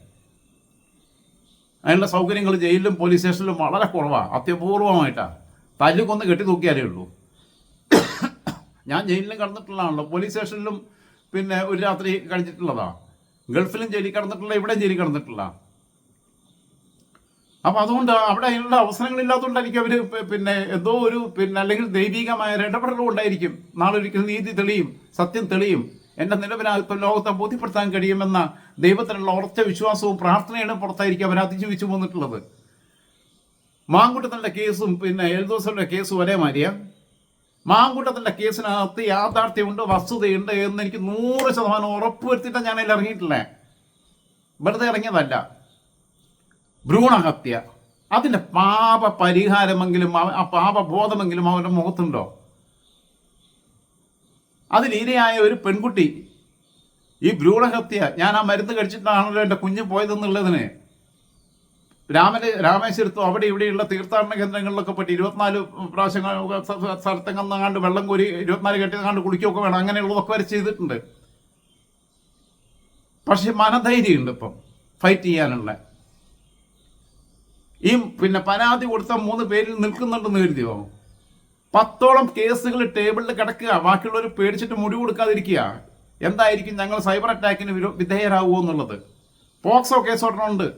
അതിനുള്ള സൗകര്യങ്ങൾ ജയിലിലും പോലീസ് സ്റ്റേഷനിലും വളരെ കുറവാണ്, അത്യപൂർവമായിട്ടാണ്. തല്ലുകൊന്ന് കെട്ടി തൂക്കിയാലേ ഉള്ളൂ. ഞാൻ ജയിലിലും കടന്നിട്ടുള്ളതാണല്ലോ, പോലീസ് സ്റ്റേഷനിലും പിന്നെ ഒരു രാത്രി കഴിച്ചിട്ടുള്ളതാണ്. ഗൾഫിലും ജയിലിൽ കടന്നിട്ടുള്ള, ഇവിടെ ജയിലിൽ കടന്നിട്ടുള്ള. അപ്പം അതുകൊണ്ട് അവിടെ അതിനുള്ള അവസരങ്ങളില്ലാത്തതുകൊണ്ടായിരിക്കും അവർ പിന്നെ എന്തോ ഒരു അല്ലെങ്കിൽ ദൈവികമായ ഒരു ഇടപെടലും ഉണ്ടായിരിക്കും. നാളെ ഒരിക്കൽ നീതി തെളിയും, സത്യം തെളിയും, എൻ്റെ നിലവിനകത്ത് ലോകത്തെ ബോധ്യപ്പെടുത്താൻ കഴിയുമെന്ന ദൈവത്തിനുള്ള ഉറച്ച വിശ്വാസവും പ്രാർത്ഥനയുടെ പുറത്തായിരിക്കും അവർ അതിജീവിച്ചു പോന്നിട്ടുള്ളത്. മാങ്കൂട്ടത്തിൻ്റെ കേസും എൽദോസിൻ്റെ കേസും ഒരേ മാതിരിയാ. മാങ്കൂട്ടത്തിൻ്റെ കേസിനകത്ത് യാഥാർത്ഥ്യമുണ്ട്, വസ്തുതയുണ്ട് എന്ന് എനിക്ക് 100% ഉറപ്പ് വരുത്തിയിട്ട് ഞാൻ അതിൽ ഇറങ്ങിയിട്ടില്ലേ. വെറുതെ ഇറങ്ങിയതല്ല. ഭ്രൂണഹത്യ, അതിൻ്റെ പാപ പരിഹാരമെങ്കിലും ആ പാപബോധമെങ്കിലും അവൻ്റെ മുഖത്തുണ്ടോ? അതിലിരയായ ഒരു പെൺകുട്ടി ഈ ഭ്രൂണഹത്യ, ഞാൻ ആ മരുന്ന് കഴിച്ചിട്ടാണല്ലോ എൻ്റെ കുഞ്ഞ് പോയതെന്നുള്ളതിന് രാമേശ്വരത്തും അവിടെ ഇവിടെയുള്ള തീർത്ഥാടന കേന്ദ്രങ്ങളിലൊക്കെ പോയിട്ട് 24 പ്രാവശ്യം സ്ഥലത്തെങ്ങാണ്ട് വെള്ളം കോരി 24 കെട്ടിയങ്ങാണ്ട് കുളിക്കുകയൊക്കെ വേണം. അങ്ങനെയുള്ളതൊക്കെ വരെ ചെയ്തിട്ടുണ്ട്. പക്ഷെ മനധൈര്യമുണ്ട് ഇപ്പം ഫൈറ്റ് ചെയ്യാനുള്ള. ഈ പരാതി കൊടുത്ത 3 പേരിൽ നിൽക്കുന്നുണ്ടെന്ന് കരുതിയോ? 10ഓളം കേസുകൾ ടേബിളിൽ കിടക്കുക, ബാക്കിയുള്ളവർ പേടിച്ചിട്ട് മുടി കൊടുക്കാതിരിക്കുക. എന്തായിരിക്കും ഞങ്ങൾ സൈബർ അറ്റാക്കിന് വിധേയരാകുമോ എന്നുള്ളത്. പോക്സോ കേസോടനുണ്ട്.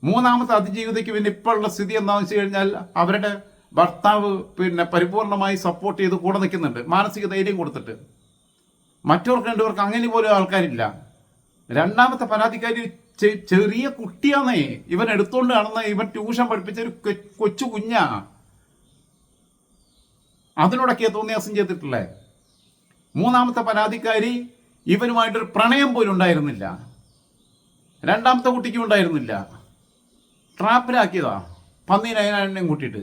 3ാമത്തെ അതിജീവിതയ്ക്ക് ഇപ്പോൾ ഉള്ള സ്ഥിതി എന്താണെന്ന് വെച്ച് കഴിഞ്ഞാൽ അവരുടെ ഭർത്താവ് പരിപൂർണമായി സപ്പോർട്ട് ചെയ്ത് കൂടെ നിൽക്കുന്നുണ്ട്, മാനസിക ധൈര്യം കൊടുത്തിട്ട്. മറ്റവർക്ക് 2 പേർക്ക് അങ്ങനെ പോലും ആൾക്കാരില്ല. 2ാമത്തെ പരാതിക്കാരി ചെറിയ കുട്ടിയാന്നേ, ഇവൻ എടുത്തോണ്ട് കാണുന്ന, ഇവൻ ട്യൂഷൻ പഠിപ്പിച്ച ഒരു കൊച്ചു കുഞ്ഞാ. അതിനോടൊക്കെ തോന്നിയാസം ചെയ്തിട്ടില്ലേ. 3ാമത്തെ പരാതിക്കാരി ഇവനുമായിട്ടൊരു പ്രണയം പോലും ഉണ്ടായിരുന്നില്ല. 2ാമത്തെ കുട്ടിക്കും ഉണ്ടായിരുന്നില്ല. ട്രാപ്പിലാക്കിയതാ പന്നീനേയും കൂട്ടിയിട്ട്.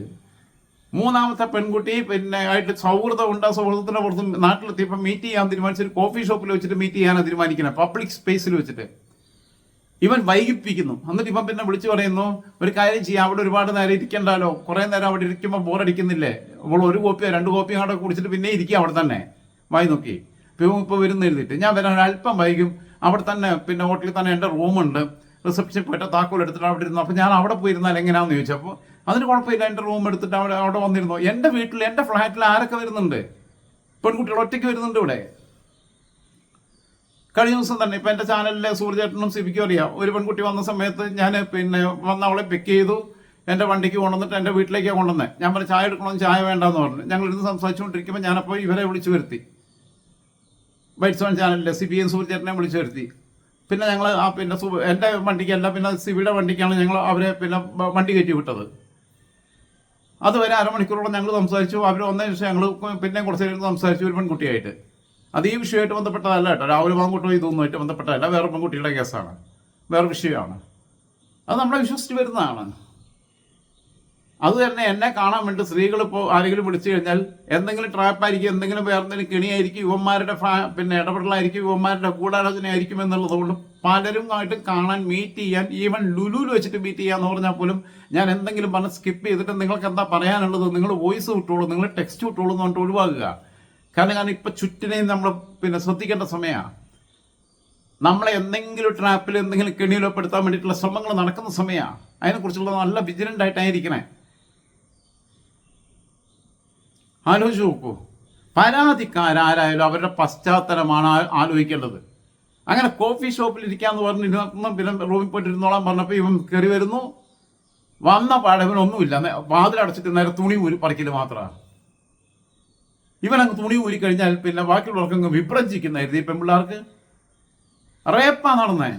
3ാമത്തെ പെൺകുട്ടി ആയിട്ട് സൗഹൃദം ഉണ്ട്. സൗഹൃദത്തിന്റെ പുറത്ത് നാട്ടിലെത്തിയപ്പോൾ മീറ്റ് ചെയ്യാൻ തീരുമാനിച്ചൊരു കോഫി ഷോപ്പിൽ വെച്ചിട്ട് മീറ്റ് ചെയ്യാനാണ് തീരുമാനിക്കുന്നത്, പബ്ലിക് സ്പേസിൽ വെച്ചിട്ട്. ഇവൻ വൈകിപ്പിക്കുന്നു. എന്നിട്ട് ഇവൻ വിളിച്ചു പറയുന്നു, ഒരു കാര്യം ചെയ്യാം, അവിടെ ഒരുപാട് നേരം ഇരിക്കണ്ടല്ലോ, കുറേ നേരം അവിടെ ഇരിക്കുമ്പോൾ ബോറടിക്കുന്നില്ലേ, അവൾ 1 കോപ്പിയോ 2 കോപ്പിയോ അവിടെ കുടിച്ചിട്ട് പിന്നെ ഇരിക്കുക അവിടെ തന്നെ വായി നോക്കി. ഇപ്പോൾ വരുന്ന എഴുതിയിട്ട് ഞാൻ വരാൻ അല്പം വൈകും, അവിടെ തന്നെ ഹോട്ടലിൽ തന്നെ എൻ്റെ റൂമുണ്ട്, റിസപ്ഷനിൽ പോയിട്ട് താക്കോൽ എടുത്തിട്ട് അവിടെ ഇരുന്നു. അപ്പോൾ ഞാൻ അവിടെ പോയിരുന്നാൽ എങ്ങനെയാണെന്ന് ചോദിച്ചപ്പോൾ അതിന് കുഴപ്പമില്ല, എൻ്റെ റൂം എടുത്തിട്ട് അവിടെ വന്നിരുന്നു. എൻ്റെ വീട്ടിൽ, എൻ്റെ ഫ്ലാറ്റിൽ ആരൊക്കെ വരുന്നുണ്ട്? പെൺകുട്ടികൾ ഒറ്റയ്ക്ക് വരുന്നുണ്ട് ഇവിടെ. കഴിഞ്ഞ ദിവസം തന്നെ ഇപ്പം എൻ്റെ ചാനലിലെ സൂര്യചേട്ടനും സിബിക്കും അറിയാം, ഒരു പെൺകുട്ടി വന്ന സമയത്ത് ഞാൻ വന്ന് അവളെ പിക്ക് ചെയ്തു, എൻ്റെ വണ്ടിക്ക് കൊണ്ടുവന്നിട്ട് എൻ്റെ വീട്ടിലേക്കാണ് കൊണ്ടുവന്നത്. ഞാൻ പറഞ്ഞു ചായ എടുക്കണമെന്ന്, ചായ വേണ്ടെന്ന് പറഞ്ഞു. ഞങ്ങളിരുന്ന് സംസാരിച്ചുകൊണ്ടിരിക്കുമ്പോൾ ഞാനപ്പോൾ ഇവരെ വിളിച്ചു വരുത്തി, ബൈറ്റ്സ് ഓൺ ചാനലിലെ സിബിയും സൂര്യചേട്ടനെ വിളിച്ചു വരുത്തി. പിന്നെ ഞങ്ങൾ എൻ്റെ വണ്ടിക്കല്ല, സിബിയുടെ വണ്ടിക്കാണ് ഞങ്ങൾ അവരെ വണ്ടി കയറ്റി വിട്ടത്. അതുവരെ അരമണിക്കൂറോളം ഞങ്ങൾ സംസാരിച്ചു. അവർ വന്നതിന് ശേഷം ഞങ്ങൾ കുറച്ച് നേരം സംസാരിച്ചു ഒരു പെൺകുട്ടിയായിട്ട്. അത് ഈ വിഷയമായിട്ട് ബന്ധപ്പെട്ടതല്ല കേട്ടോ, രാഹുൽ മാങ്കൂട്ടോ ഇതൊന്നുമായിട്ട് ബന്ധപ്പെട്ടതല്ല, വേറെ പെൺകുട്ടിയുടെ കേസാണ്, വേറെ വിഷയമാണ്. അത് നമ്മളെ വിശ്വസിച്ച് വരുന്നതാണ്. അത് തന്നെ എന്നെ കാണാൻ വേണ്ടി സ്ത്രീകൾ ഇപ്പോൾ ആരെങ്കിലും വിളിച്ചു കഴിഞ്ഞാൽ എന്തെങ്കിലും ട്രാപ്പായിരിക്കും, എന്തെങ്കിലും വേറെ എന്തെങ്കിലും കെണിയായിരിക്കും, യുവന്മാരുടെ ഇടപെടലായിരിക്കും, യുവന്മാരുടെ ഗൂഢാലോചനയായിരിക്കും എന്നുള്ളതുകൊണ്ട് പലരുമായിട്ട് കാണാൻ, മീറ്റ് ചെയ്യാൻ, ഈവൻ ലുലുവിൽ വെച്ചിട്ട് മീറ്റ് ചെയ്യാന്ന് പറഞ്ഞാൽ പോലും ഞാൻ എന്തെങ്കിലും പറഞ്ഞ് സ്കിപ്പ് ചെയ്തിട്ട് നിങ്ങൾക്ക് എന്താ പറയാനുള്ളത്, നിങ്ങൾ വോയിസ് വിട്ടോളൂ, നിങ്ങൾ ടെക്സ്റ്റ് വിട്ടോളൂ എന്ന് പറഞ്ഞിട്ട് ഒഴിവാക്കുക. കാരണം ഇപ്പം ചുറ്റിനെയും നമ്മൾ ശ്രദ്ധിക്കേണ്ട സമയമാണ്. നമ്മളെ എന്തെങ്കിലും ട്രാപ്പിൽ, എന്തെങ്കിലും കെണിയിലോ പെടുത്താൻ വേണ്ടിയിട്ടുള്ള ശ്രമങ്ങൾ നടക്കുന്ന സമയമാണ്. അതിനെക്കുറിച്ചുള്ള നല്ല വിജിലൻ്റ് ആയിട്ടായിരിക്കണേ. ആലോചിച്ച് നോക്കൂ. പരാതിക്കാരായാലും അവരുടെ പശ്ചാത്തലമാണ് ആലോചിക്കേണ്ടത്. അങ്ങനെ കോഫി ഷോപ്പിൽ ഇരിക്കാന്ന് പറഞ്ഞ് റൂമിൽ പോയിട്ട് ഇരുന്നോളാൻ പറഞ്ഞപ്പോൾ ഇവൻ കയറി വരുന്നു. വന്ന പാടവനൊന്നുമില്ല, വാതിലടച്ചിട്ട് നേരെ തുണി പറിക്കൽ മാത്രമാണ്. ഇവനങ്ങ് തുണി ഊരിക്കഴിഞ്ഞാൽ ബാക്കിയുള്ളവർക്ക് അങ്ങ് വിഭ്രജിക്കുന്നായിരുന്നു. ഈ പെൺപിള്ളേർക്ക് റേപ്പാ നടന്നേ.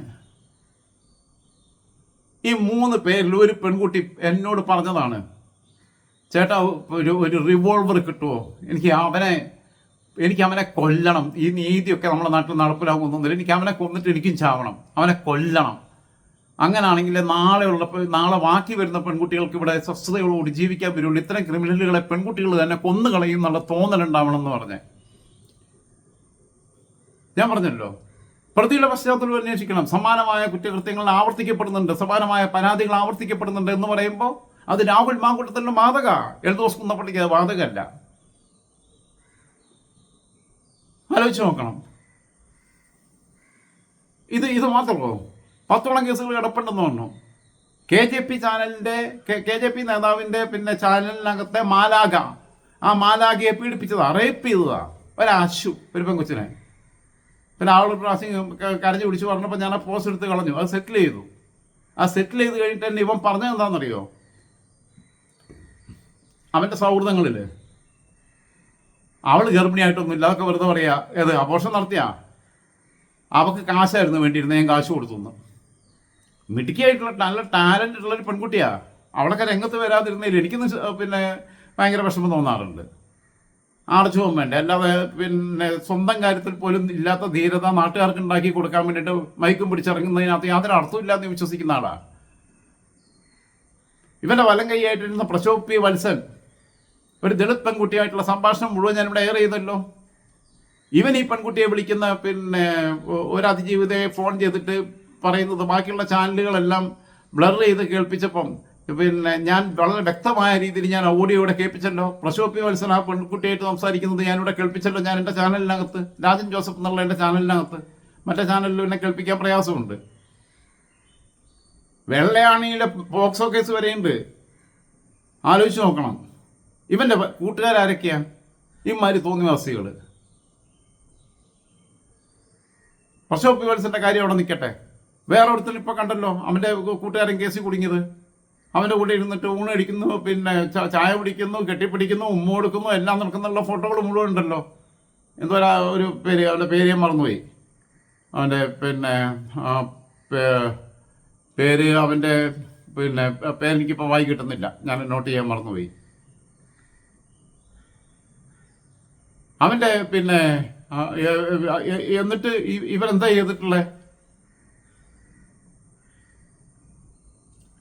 ഈ 3 പേരിൽ ഒരു പെൺകുട്ടി എന്നോട് പറഞ്ഞതാണ്, ചേട്ടാ ഒരു റിവോൾവർ കിട്ടുമോ, എനിക്ക് അവനെ കൊല്ലണം, ഈ നീതിയൊക്കെ നമ്മുടെ നാട്ടിൽ നടപ്പിലാകുന്നില്ല, എനിക്ക് അവനെ കൊന്നിട്ട് എനിക്കും ചാവണം, അവനെ കൊല്ലണം. അങ്ങനാണെങ്കിൽ നാളെ ബാക്കി വരുന്ന പെൺകുട്ടികൾക്ക് ഇവിടെ സ്വസ്ഥതയോടുകൂടി ജീവിക്കാൻ വരുള്ളൂ. ഇത്തരം ക്രിമിനലുകളെ പെൺകുട്ടികൾ തന്നെ കൊന്നു കളയും എന്നുള്ള തോന്നലുണ്ടാവണം എന്ന് പറഞ്ഞേ. ഞാൻ പറഞ്ഞല്ലോ, പ്രതിയുടെ പശ്ചാത്തലം അന്വേഷിക്കണം. സമാനമായ കുറ്റകൃത്യങ്ങൾ ആവർത്തിക്കപ്പെടുന്നുണ്ട്, സമാനമായ പരാതികൾ ആവർത്തിക്കപ്പെടുന്നുണ്ട് എന്ന് പറയുമ്പോൾ അത് രാഹുൽ മാങ്കൂട്ടത്തിൻ്റെ ബാധക, എൽദോസ് കുന്നപ്പള്ളിക്ക് അത് ബാധകമല്ല. ആലോചിച്ച് നോക്കണം. ഇത് മാത്രമോ 10ഓളം കേസുകൾ കിടപ്പുണ്ടെന്ന് പറഞ്ഞു. KJP നേതാവിൻ്റെ പിന്നെ ചാനലിനകത്തെ മാലാഖ, ആ മാലാഖയെ പീഡിപ്പിച്ചതാ, റേപ്പ് ചെയ്തതാ ഒരു പെങ്കൊച്ചിനെ. പിന്നെ ആളൊരു പ്രാവശ്യം കരഞ്ഞു പിടിച്ച് പറഞ്ഞപ്പോൾ ഞാൻ ആ പോസ്റ്റ് എടുത്ത് കളഞ്ഞു. അത് സെറ്റിൽ ചെയ്തു. ആ സെറ്റിൽ ചെയ്ത് കഴിഞ്ഞിട്ട് തന്നെ ഇവൻ പറഞ്ഞത് എന്താണെന്നറിയോ? അവൻ്റെ സൗഹൃദങ്ങളിൽ അവൾ ഗർഭിണിയായിട്ടൊന്നുമില്ല, അതൊക്കെ വെറുതെ പറയാ. അബോർഷൻ നടത്തിയാ അവൾക്ക് കാശായിരുന്നു വേണ്ടിയിരുന്നത്, ഞാൻ കാശ് കൊടുത്തുന്നു. മിടുക്കിയായിട്ടുള്ള നല്ല ടാലൻ്റ് ഉള്ളൊരു പെൺകുട്ടിയാ. അവളൊക്കെ രംഗത്ത് വരാതിരുന്നതിൽ എനിക്കൊന്ന് പിന്നെ ഭയങ്കര വിഷമം തോന്നാറുണ്ട്. ആർജവം വേണ്ട, അല്ലാതെ പിന്നെ സ്വന്തം കാര്യത്തിൽ പോലും ഇല്ലാത്ത ധീരത നാട്ടുകാർക്ക് ഉണ്ടാക്കി കൊടുക്കാൻ വേണ്ടിയിട്ട് മയക്കും പിടിച്ചിറങ്ങുന്നതിനകത്ത് യാതൊരു അർത്ഥമില്ലാന്ന് വിശ്വസിക്കുന്ന ആളാ. ഇവൻ്റെ വലം കൈയായിട്ടിരുന്ന പ്രശോഭ് പി വത്സൻ, ഒരു ദളിത് പെൺകുട്ടിയായിട്ടുള്ള സംഭാഷണം മുഴുവൻ ഞാനിവിടെ എയർ ചെയ്തല്ലോ. ഇവൻ ഈ പെൺകുട്ടിയെ വിളിക്കുന്ന പിന്നെ ഒരു അതിജീവിതയെ ഫോൺ ചെയ്തിട്ട് പറയുന്നത് ബാക്കിയുള്ള ചാനലുകളെല്ലാം ബ്ലർ ചെയ്ത് കേൾപ്പിച്ചപ്പം പിന്നെ ഞാൻ വളരെ വ്യക്തമായ രീതിയിൽ ഞാൻ ഓഡിയോ ഇവിടെ കേൾപ്പിച്ചല്ലോ. പ്രശോഭ് പി വത്സൻ ആ പെൺകുട്ടിയായിട്ട് സംസാരിക്കുന്നത് ഞാനിവിടെ കേൾപ്പിച്ചല്ലോ. ഞാൻ എൻ്റെ ചാനലിനകത്ത്, രാജൻ ജോസഫ് എന്നുള്ള എൻ്റെ ചാനലിനകത്ത്. മറ്റേ ചാനലിൽ എന്നെ കേൾപ്പിക്കാൻ പ്രയാസമുണ്ട്. വെള്ളയാണിയുടെ പോക്സോ കേസ് വരെയുണ്ട്. ആലോചിച്ച് നോക്കണം. ഇവൻ്റെ കൂട്ടുകാരൊക്കെയാ ഇമാതിരി തോന്നിവാസികൾ. പ്രശോഭ് പി വത്സൻ്റെ കാര്യം അവിടെ നിൽക്കട്ടെ. വേറെ ഒരുത്തൻ ഇപ്പോൾ കണ്ടല്ലോ, അവൻ്റെ കൂട്ടുകാരൻ കേസിൽ കുടുങ്ങിയത്. അവൻ്റെ കൂടെ ഇരുന്നിട്ട് ഊണ് അടിക്കുന്നു, പിന്നെ ചായ പിടിക്കുന്നു, കെട്ടിപ്പിടിക്കുന്നു, ഉമ്മ കൊടുക്കുന്നു, എല്ലാം നടക്കുന്നുള്ള ഫോട്ടോകൾ മുഴുവൻ ഉണ്ടല്ലോ. എന്തോ ഒരു പേര്, അവൻ്റെ പേര് ഞാൻ മറന്നുപോയി. അവൻ്റെ പിന്നെ പേര് അവൻ്റെ പിന്നെ പേരെനിക്കിപ്പോൾ വായി കിട്ടുന്നില്ല, ഞാൻ നോട്ട് ചെയ്യാൻ മറന്നുപോയി. അവൻ്റെ പിന്നെ എന്നിട്ട് ഇവരെന്താ ചെയ്തിട്ടുള്ളത്?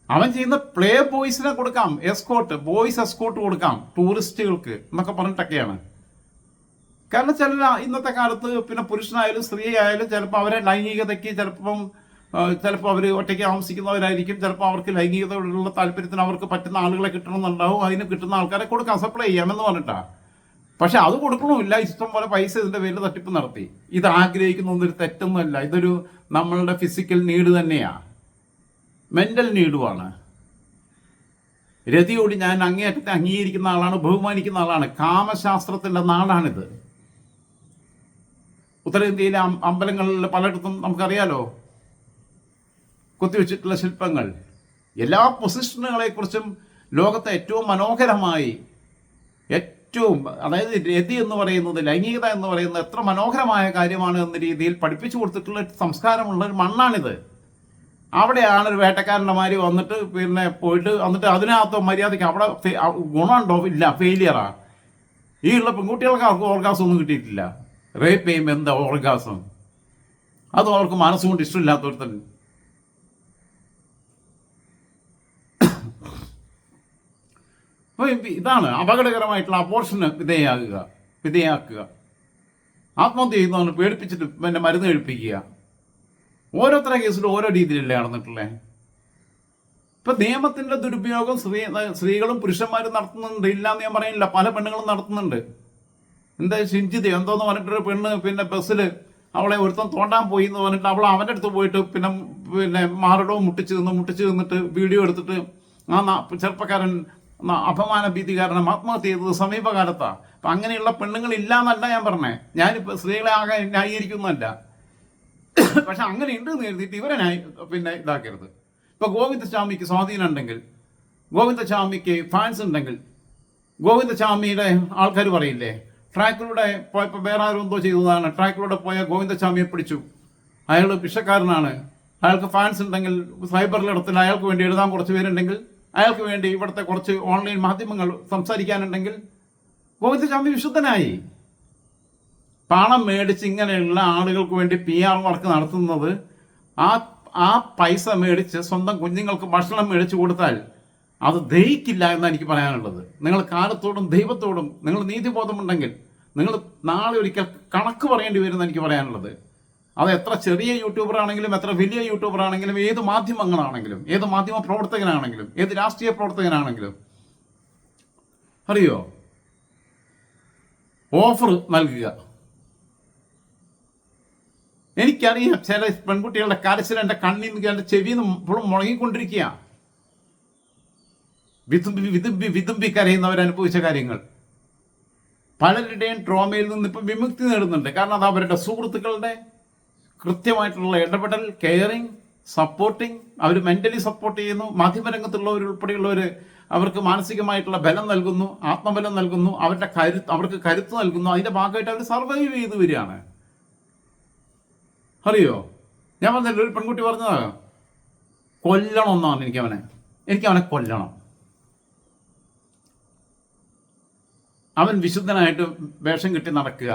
അവൻ ചെയ്യുന്ന പ്ലേ ബോയ്സിനെ കൊടുക്കാം, ബോയ്സ് എസ്കോർട്ട് കൊടുക്കാം ടൂറിസ്റ്റുകൾക്ക് എന്നൊക്കെ പറഞ്ഞിട്ടൊക്കെയാണ്. കാരണം ഇന്നത്തെ കാലത്ത് പിന്നെ പുരുഷനായാലും സ്ത്രീ ആയാലും ചിലപ്പോൾ അവരെ ലൈംഗികതയ്ക്ക് ചിലപ്പോൾ അവർ ഒറ്റയ്ക്ക് താമസിക്കുന്നവരായിരിക്കും. ചിലപ്പോൾ അവർക്ക് ലൈംഗികതയോടുള്ള താല്പര്യത്തിന് അവർക്ക് പറ്റുന്ന ആളുകളെ കിട്ടണമെന്നുണ്ടാവും. അതിന് കിട്ടുന്ന ആൾക്കാരെ കൊടുക്കാം, സപ്ലൈ ചെയ്യാമെന്ന് പറഞ്ഞിട്ടാണ്. പക്ഷെ അത് കൊടുക്കണമില്ല. ഇഷ്ടം പോലെ പൈസ ഇതിൻ്റെ പേരിൽ തട്ടിപ്പ് നടത്തി. ഇത് ആഗ്രഹിക്കുന്നൊന്നൊരു തെറ്റൊന്നുമല്ല. ഇതൊരു നമ്മളുടെ ഫിസിക്കൽ നീഡ് തന്നെയാണ്, മെൻ്റൽ നീഡുമാണ്. രതിയോട് ഞാൻ അങ്ങേയറ്റത്തെ അംഗീകരിക്കുന്ന ആളാണ്, ബഹുമാനിക്കുന്ന ആളാണ്. കാമശാസ്ത്രത്തിൻ്റെ നാടാണിത്. ഉത്തരേന്ത്യയിലെ അമ്പലങ്ങളിൽ പലയിടത്തും നമുക്കറിയാലോ കൊത്തിവെച്ചിട്ടുള്ള ശില്പങ്ങൾ. എല്ലാ പൊസിഷനുകളെക്കുറിച്ചും ലോകത്തെ ഏറ്റവും മനോഹരമായി, അതായത് രതി എന്ന് പറയുന്നത്, ലൈംഗികത എന്ന് പറയുന്നത് എത്ര മനോഹരമായ കാര്യമാണ് എന്ന രീതിയിൽ പഠിപ്പിച്ചു കൊടുത്തിട്ടുള്ള സംസ്കാരമുള്ള ഒരു മണ്ണാണിത്. അവിടെയാണ് ഒരു വേട്ടക്കാരൻ്റെ മാതിരി വന്നിട്ട് പിന്നെ പോയിട്ട് വന്നിട്ട് അതിനകത്തോ മര്യാദയ്ക്ക് അവിടെ ഗുണമുണ്ടോ? ഇല്ല, ഫെയിലിയറാ. ഈ ഉള്ള പെൺകുട്ടികൾക്ക് അവർക്ക് ഓർഗാസം ഒന്നും കിട്ടിയിട്ടില്ല. റേപ്പ് ചെയ്യുമ്പോൾ എന്താ ഓർഗാസം? അതും അവർക്ക് മനസ്സുകൊണ്ട് ഇഷ്ടമില്ലാത്തവർ. അപ്പോൾ ഇതാണ് അപകടകരമായിട്ടുള്ള അബോർഷന് വിധേയാക്കുക. ആത്മഹത്യ ചെയ്യുന്നവന് പേടിപ്പിച്ചിട്ട് പിന്നെ മരുന്ന് കഴിപ്പിക്കുക. ഓരോരുത്തരുടെ കേസിലും ഓരോ രീതിയിലല്ലേ നടന്നിട്ടുള്ളത്. ഇപ്പം നിയമത്തിൻ്റെ ദുരുപയോഗം സ്ത്രീകളും പുരുഷന്മാരും നടത്തുന്നുണ്ട്, ഇല്ലാന്ന് ഞാൻ പറയുന്നില്ല. പല പെണ്ണുങ്ങളും നടത്തുന്നുണ്ട്. എന്താ ഷിഞ്ചിത എന്തോന്ന് പറഞ്ഞിട്ടൊരു പെണ്ണ് പിന്നെ ബസ്സിൽ അവളെ ഒരുത്തം തോണ്ടാൻ പോയി എന്ന് പറഞ്ഞിട്ട് അവൾ അവൻ്റെ അടുത്ത് പോയിട്ട് പിന്നെ മാറിടവും മുട്ടിച്ച് നിന്നിട്ട് വീഡിയോ എടുത്തിട്ട് ആ ചെറുപ്പക്കാരൻ അപമാന ഭീതി കാരണം ആത്മഹത്യ ചെയ്തത് സമീപകാലത്താണ്. അപ്പം അങ്ങനെയുള്ള പെണ്ണുങ്ങളില്ല എന്നല്ല ഞാൻ പറഞ്ഞേ. ഞാനിപ്പോൾ സ്ത്രീകളെ ആകെ ന്യായീകരിക്കുന്നതല്ല. പക്ഷെ അങ്ങനെ ഉണ്ട് എന്ന് എഴുതിയിട്ട് ഇവരെ പിന്നെ ഇതാക്കരുത്. ഇപ്പോൾ ഗോവിന്ദസ്വാമിക്ക് സ്വാധീനം ഉണ്ടെങ്കിൽ, ഗോവിന്ദസ്വാമിക്ക് ഫാൻസ് ഉണ്ടെങ്കിൽ, ഗോവിന്ദസ്വാമിയുടെ ആൾക്കാർ പറയില്ലേ ട്രാക്കിലൂടെ പോയപ്പോൾ വേറെ ആരും എന്തോ ചെയ്തതാണ്, ട്രാക്കിലൂടെ പോയ ഗോവിന്ദസ്വാമിയെ പിടിച്ചു, അയാൾ വിഷക്കാരനാണ്, അയാൾക്ക് ഫാൻസ് ഉണ്ടെങ്കിൽ സൈബറിലിടത്തിൽ അയാൾക്ക് വേണ്ടി എഴുതാൻ കുറച്ച് പേരുണ്ടെങ്കിൽ, അയാൾക്ക് വേണ്ടി ഇവിടുത്തെ കുറച്ച് ഓൺലൈൻ മാധ്യമങ്ങൾ സംസാരിക്കാനുണ്ടെങ്കിൽ ഗോവിന്ദസ്വാമി വിശുദ്ധനായി. പണം മേടിച്ച് ഇങ്ങനെയുള്ള ആളുകൾക്ക് വേണ്ടി PR വർക്ക് നടത്തുന്നത് ആ പൈസ മേടിച്ച് സ്വന്തം കുഞ്ഞുങ്ങൾക്ക് ഭക്ഷണം മേടിച്ച് കൊടുത്താൽ അത് ദഹിക്കില്ല എന്നാണ് എനിക്ക് പറയാനുള്ളത്. നിങ്ങൾ കാലത്തോടും ദൈവത്തോടും നിങ്ങൾ നീതിബോധമുണ്ടെങ്കിൽ നിങ്ങൾ നാളെ ഒരിക്കൽ കണക്ക് പറയേണ്ടി വരുമെന്ന് എനിക്ക് പറയാനുള്ളത്. അത് എത്ര ചെറിയ യൂട്യൂബർ ആണെങ്കിലും എത്ര വലിയ യൂട്യൂബർ ആണെങ്കിലും ഏത് മാധ്യമങ്ങളാണെങ്കിലും ഏത് മാധ്യമ പ്രവർത്തകനാണെങ്കിലും ഏത് രാഷ്ട്രീയ പ്രവർത്തകനാണെങ്കിലും അറിയോ, ഓഫർ നൽകുക. എനിക്കറിയാം ചില പെൺകുട്ടികളുടെ കരച്ചിൽ എൻ്റെ കണ്ണിൽ നിന്ന് എൻ്റെ ചെവിയിൽ നിന്ന് ഇപ്പോഴും മുഴങ്ങിക്കൊണ്ടിരിക്കുക. വിതുമ്പി കരയുന്നവരനുഭവിച്ച കാര്യങ്ങൾ പലരുടെയും ട്രോമയിൽ നിന്ന് ഇപ്പം വിമുക്തി നേടുന്നുണ്ട്. കാരണം അത് അവരുടെ സുഹൃത്തുക്കളുടെ കൃത്യമായിട്ടുള്ള ഇടപെടൽ, കെയറിങ്, സപ്പോർട്ടിങ്, അവർ മെൻ്റലി സപ്പോർട്ട് ചെയ്യുന്നു. മാധ്യമരംഗത്തുള്ളവർ ഉൾപ്പെടെയുള്ളവർ അവർക്ക് മാനസികമായിട്ടുള്ള ബലം നൽകുന്നു, ആത്മബലം നൽകുന്നു, അവർക്ക് കരുത്ത് നൽകുന്നു. അതിൻ്റെ ഭാഗമായിട്ട് അവർ സർവൈവ് ചെയ്ത് വരികയാണ്. അറിയോ, ഞാൻ പറഞ്ഞില്ല, ഒരു പെൺകുട്ടി പറഞ്ഞതാ കൊല്ലണം എന്നാണ് എനിക്കവനെ കൊല്ലണം. അവൻ വിശുദ്ധനായിട്ട് വേഷം കെട്ടി നടക്കുക,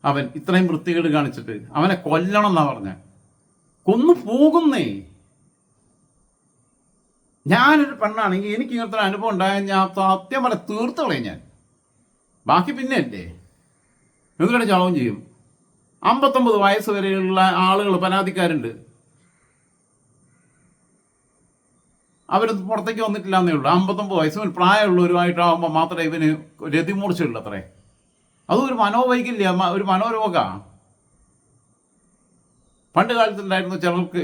അവൻ ഇത്രയും വൃത്തികേട് കാണിച്ചിട്ട് അവനെ കൊല്ലണം എന്നാ പറഞ്ഞ. കൊന്നു പോകുന്നേ. ഞാനൊരു പെണ്ണാണെങ്കിൽ എനിക്ക് ഇങ്ങനത്തെ അനുഭവം ഉണ്ടായാൽ ഞാൻ സത്യം പോലെ തീർത്ത് കളയും ഞാൻ. ബാക്കി പിന്നെ അല്ലേ എന്തിനാണ് ചാവും ചെയ്യും. 59 വയസ്സ് വരെയുള്ള ആളുകൾ പരാതിക്കാരുണ്ട്. അവരത് പുറത്തേക്ക് വന്നിട്ടില്ല എന്നേ ഉള്ളൂ. 59 വയസ്സ് പ്രായമുള്ളവരുമായിട്ടാകുമ്പോൾ മാത്രമേ ഇവന് രതിമൂർച്ചയുള്ളൂ. അത്രേ. അതും ഒരു മനോവൈകല്യ, ഒരു മനോരോഗ. പണ്ട് കാലത്തുണ്ടായിരുന്നു ചിലർക്ക്